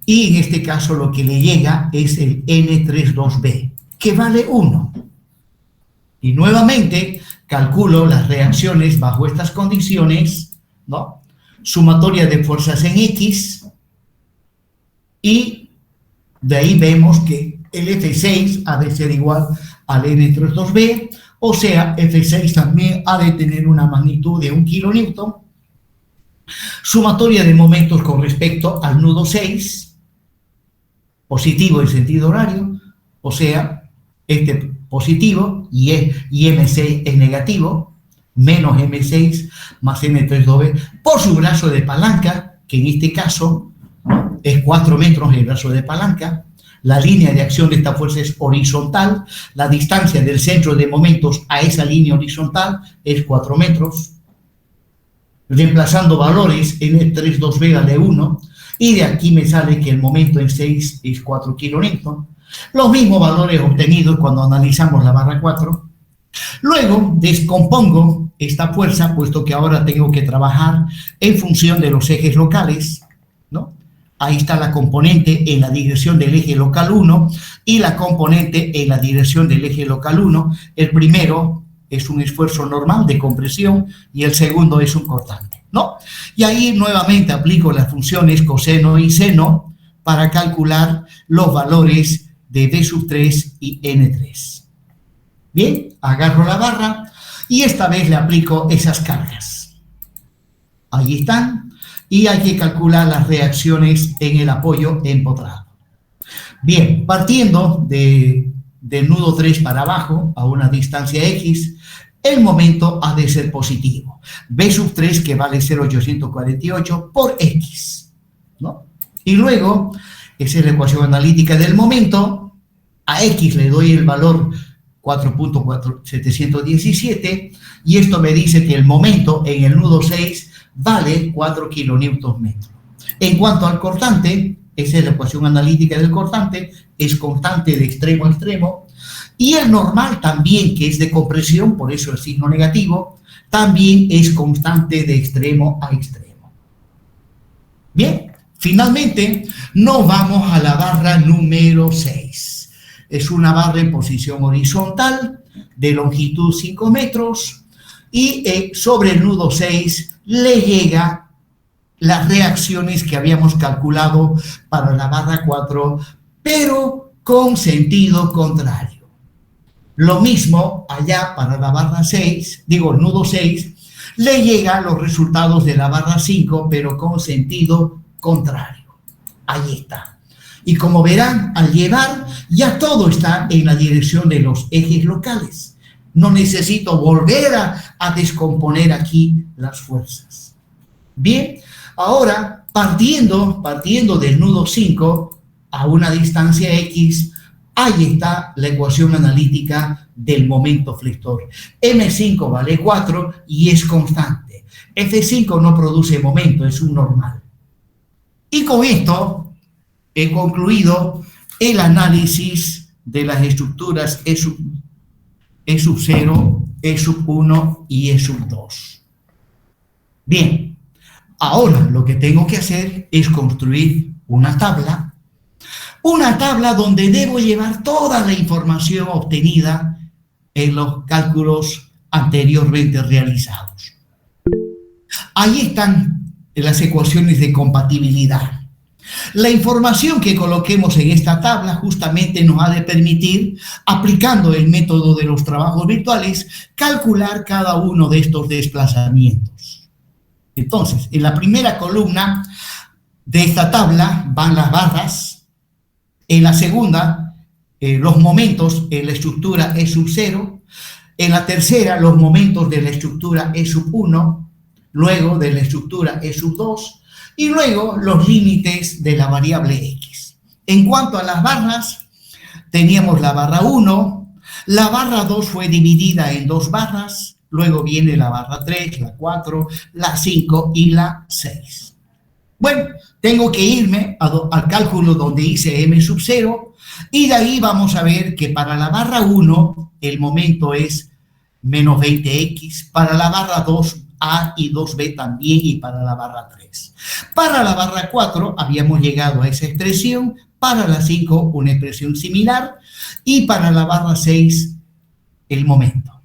Y en este caso lo que le llega es el N32B, que vale 1. Y nuevamente calculo las reacciones bajo estas condiciones, ¿no? Sumatoria de fuerzas en X, y de ahí vemos que el F6 ha de ser igual al N32B, o sea, F6 también ha de tener una magnitud de 1 kilonewton. Sumatoria de momentos con respecto al nudo 6, positivo en sentido horario, o sea, este positivo y M6 es negativo, menos M6 más N32B por su brazo de palanca, que en este caso es 4 metros el brazo de palanca. La línea de acción de esta fuerza es horizontal, la distancia del centro de momentos a esa línea horizontal es 4 metros. Reemplazando valores, N32B vale 1, y de aquí me sale que el momento en 6 es 4 kilonewton. Los mismos valores obtenidos cuando analizamos la barra 4. Luego descompongo esta fuerza, puesto que ahora tengo que trabajar en función de los ejes locales, ¿no? Ahí está la componente en la dirección del eje local 1 y la componente en la dirección del eje local 1. El primero es un esfuerzo normal de compresión y el segundo es un cortante, ¿no? Y ahí nuevamente aplico las funciones coseno y seno para calcular los valores de B sub 3 y N3. Bien, agarro la barra y esta vez le aplico esas cargas. Ahí están, y hay que calcular las reacciones en el apoyo empotrado. Bien, partiendo del nudo 3 para abajo, a una distancia X, el momento ha de ser positivo. B sub 3, que vale 0,848 por X, ¿no? Y luego, esa es la ecuación analítica del momento. A X le doy el valor 4.717 y esto me dice que el momento en el nudo 6 vale 4 kilonewtons metro. En cuanto al cortante, esa es la ecuación analítica del cortante, es constante de extremo a extremo, y el normal también, que es de compresión, por eso el signo negativo, también es constante de extremo a extremo. Bien, finalmente nos vamos a la barra número 6. Es una barra en posición horizontal, de longitud 5 metros, y sobre el nudo 6 le llega las reacciones que habíamos calculado para la barra 4, pero con sentido contrario. Lo mismo allá para la barra 6, digo, el nudo 6, le llegan los resultados de la barra 5, pero con sentido contrario. Ahí está. Y como verán, al llevar, ya todo está en la dirección de los ejes locales. No necesito volver a descomponer aquí las fuerzas. Bien, ahora partiendo del nudo 5 a una distancia X, Ahí está la ecuación analítica del momento flector. M5 vale 4 y es constante. F5 no produce momento, es un normal. Y con esto he concluido el análisis de las estructuras E sub 0, E sub 1 y E sub 2. Bien, ahora lo que tengo que hacer es construir una tabla donde debo llevar toda la información obtenida en los cálculos anteriormente realizados. Ahí están las ecuaciones de compatibilidad. La información que coloquemos en esta tabla justamente nos ha de permitir, aplicando el método de los trabajos virtuales, calcular cada uno de estos desplazamientos. Entonces, en la primera columna de esta tabla van las barras. En la segunda, los momentos en la estructura E sub 0. En la tercera, los momentos de la estructura E sub 1. Luego de la estructura E sub 2. Y luego los límites de la variable X. En cuanto a las barras, teníamos la barra 1. La barra 2 fue dividida en dos barras. Luego viene la barra 3, la 4, la 5 y la 6. Bueno, tengo que irme al cálculo donde hice M sub 0 y de ahí vamos a ver que para la barra 1 el momento es menos 20x, para la barra 2A y 2B también y para la barra 3. Para la barra 4 habíamos llegado a esa expresión, para la 5 una expresión similar y para la barra 6 el momento.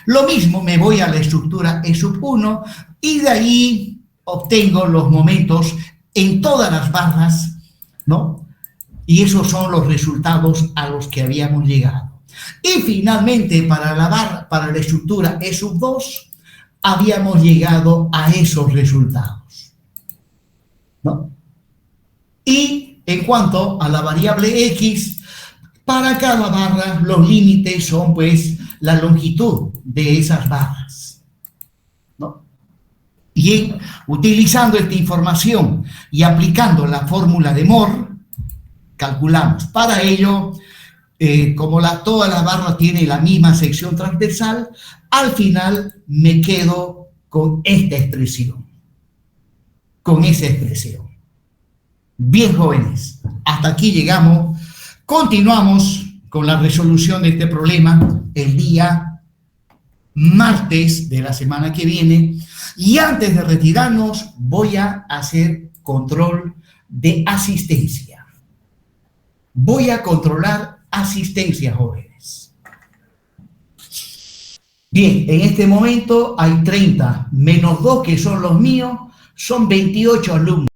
Lo mismo me voy a la estructura E sub 1 y de ahí obtengo los momentos en todas las barras, ¿no? Y esos son los resultados a los que habíamos llegado. Y finalmente, para la estructura E sub 2, habíamos llegado a esos resultados, ¿no? Y en cuanto a la variable X, para cada barra los límites son, pues, la longitud de esas barras, ¿no? Bien, utilizando esta información y aplicando la fórmula de Moore, calculamos. Para ello, como todas las barras tienen la misma sección transversal, al final me quedo con esta expresión, con esa expresión. Bien, jóvenes, hasta aquí llegamos. Continuamos con la resolución de este problema el día martes de la semana que viene. Y antes de retirarnos, voy a hacer control de asistencia. Voy a controlar asistencia, jóvenes. Bien, en este momento hay 30 menos 2 que son los míos, son 28 alumnos.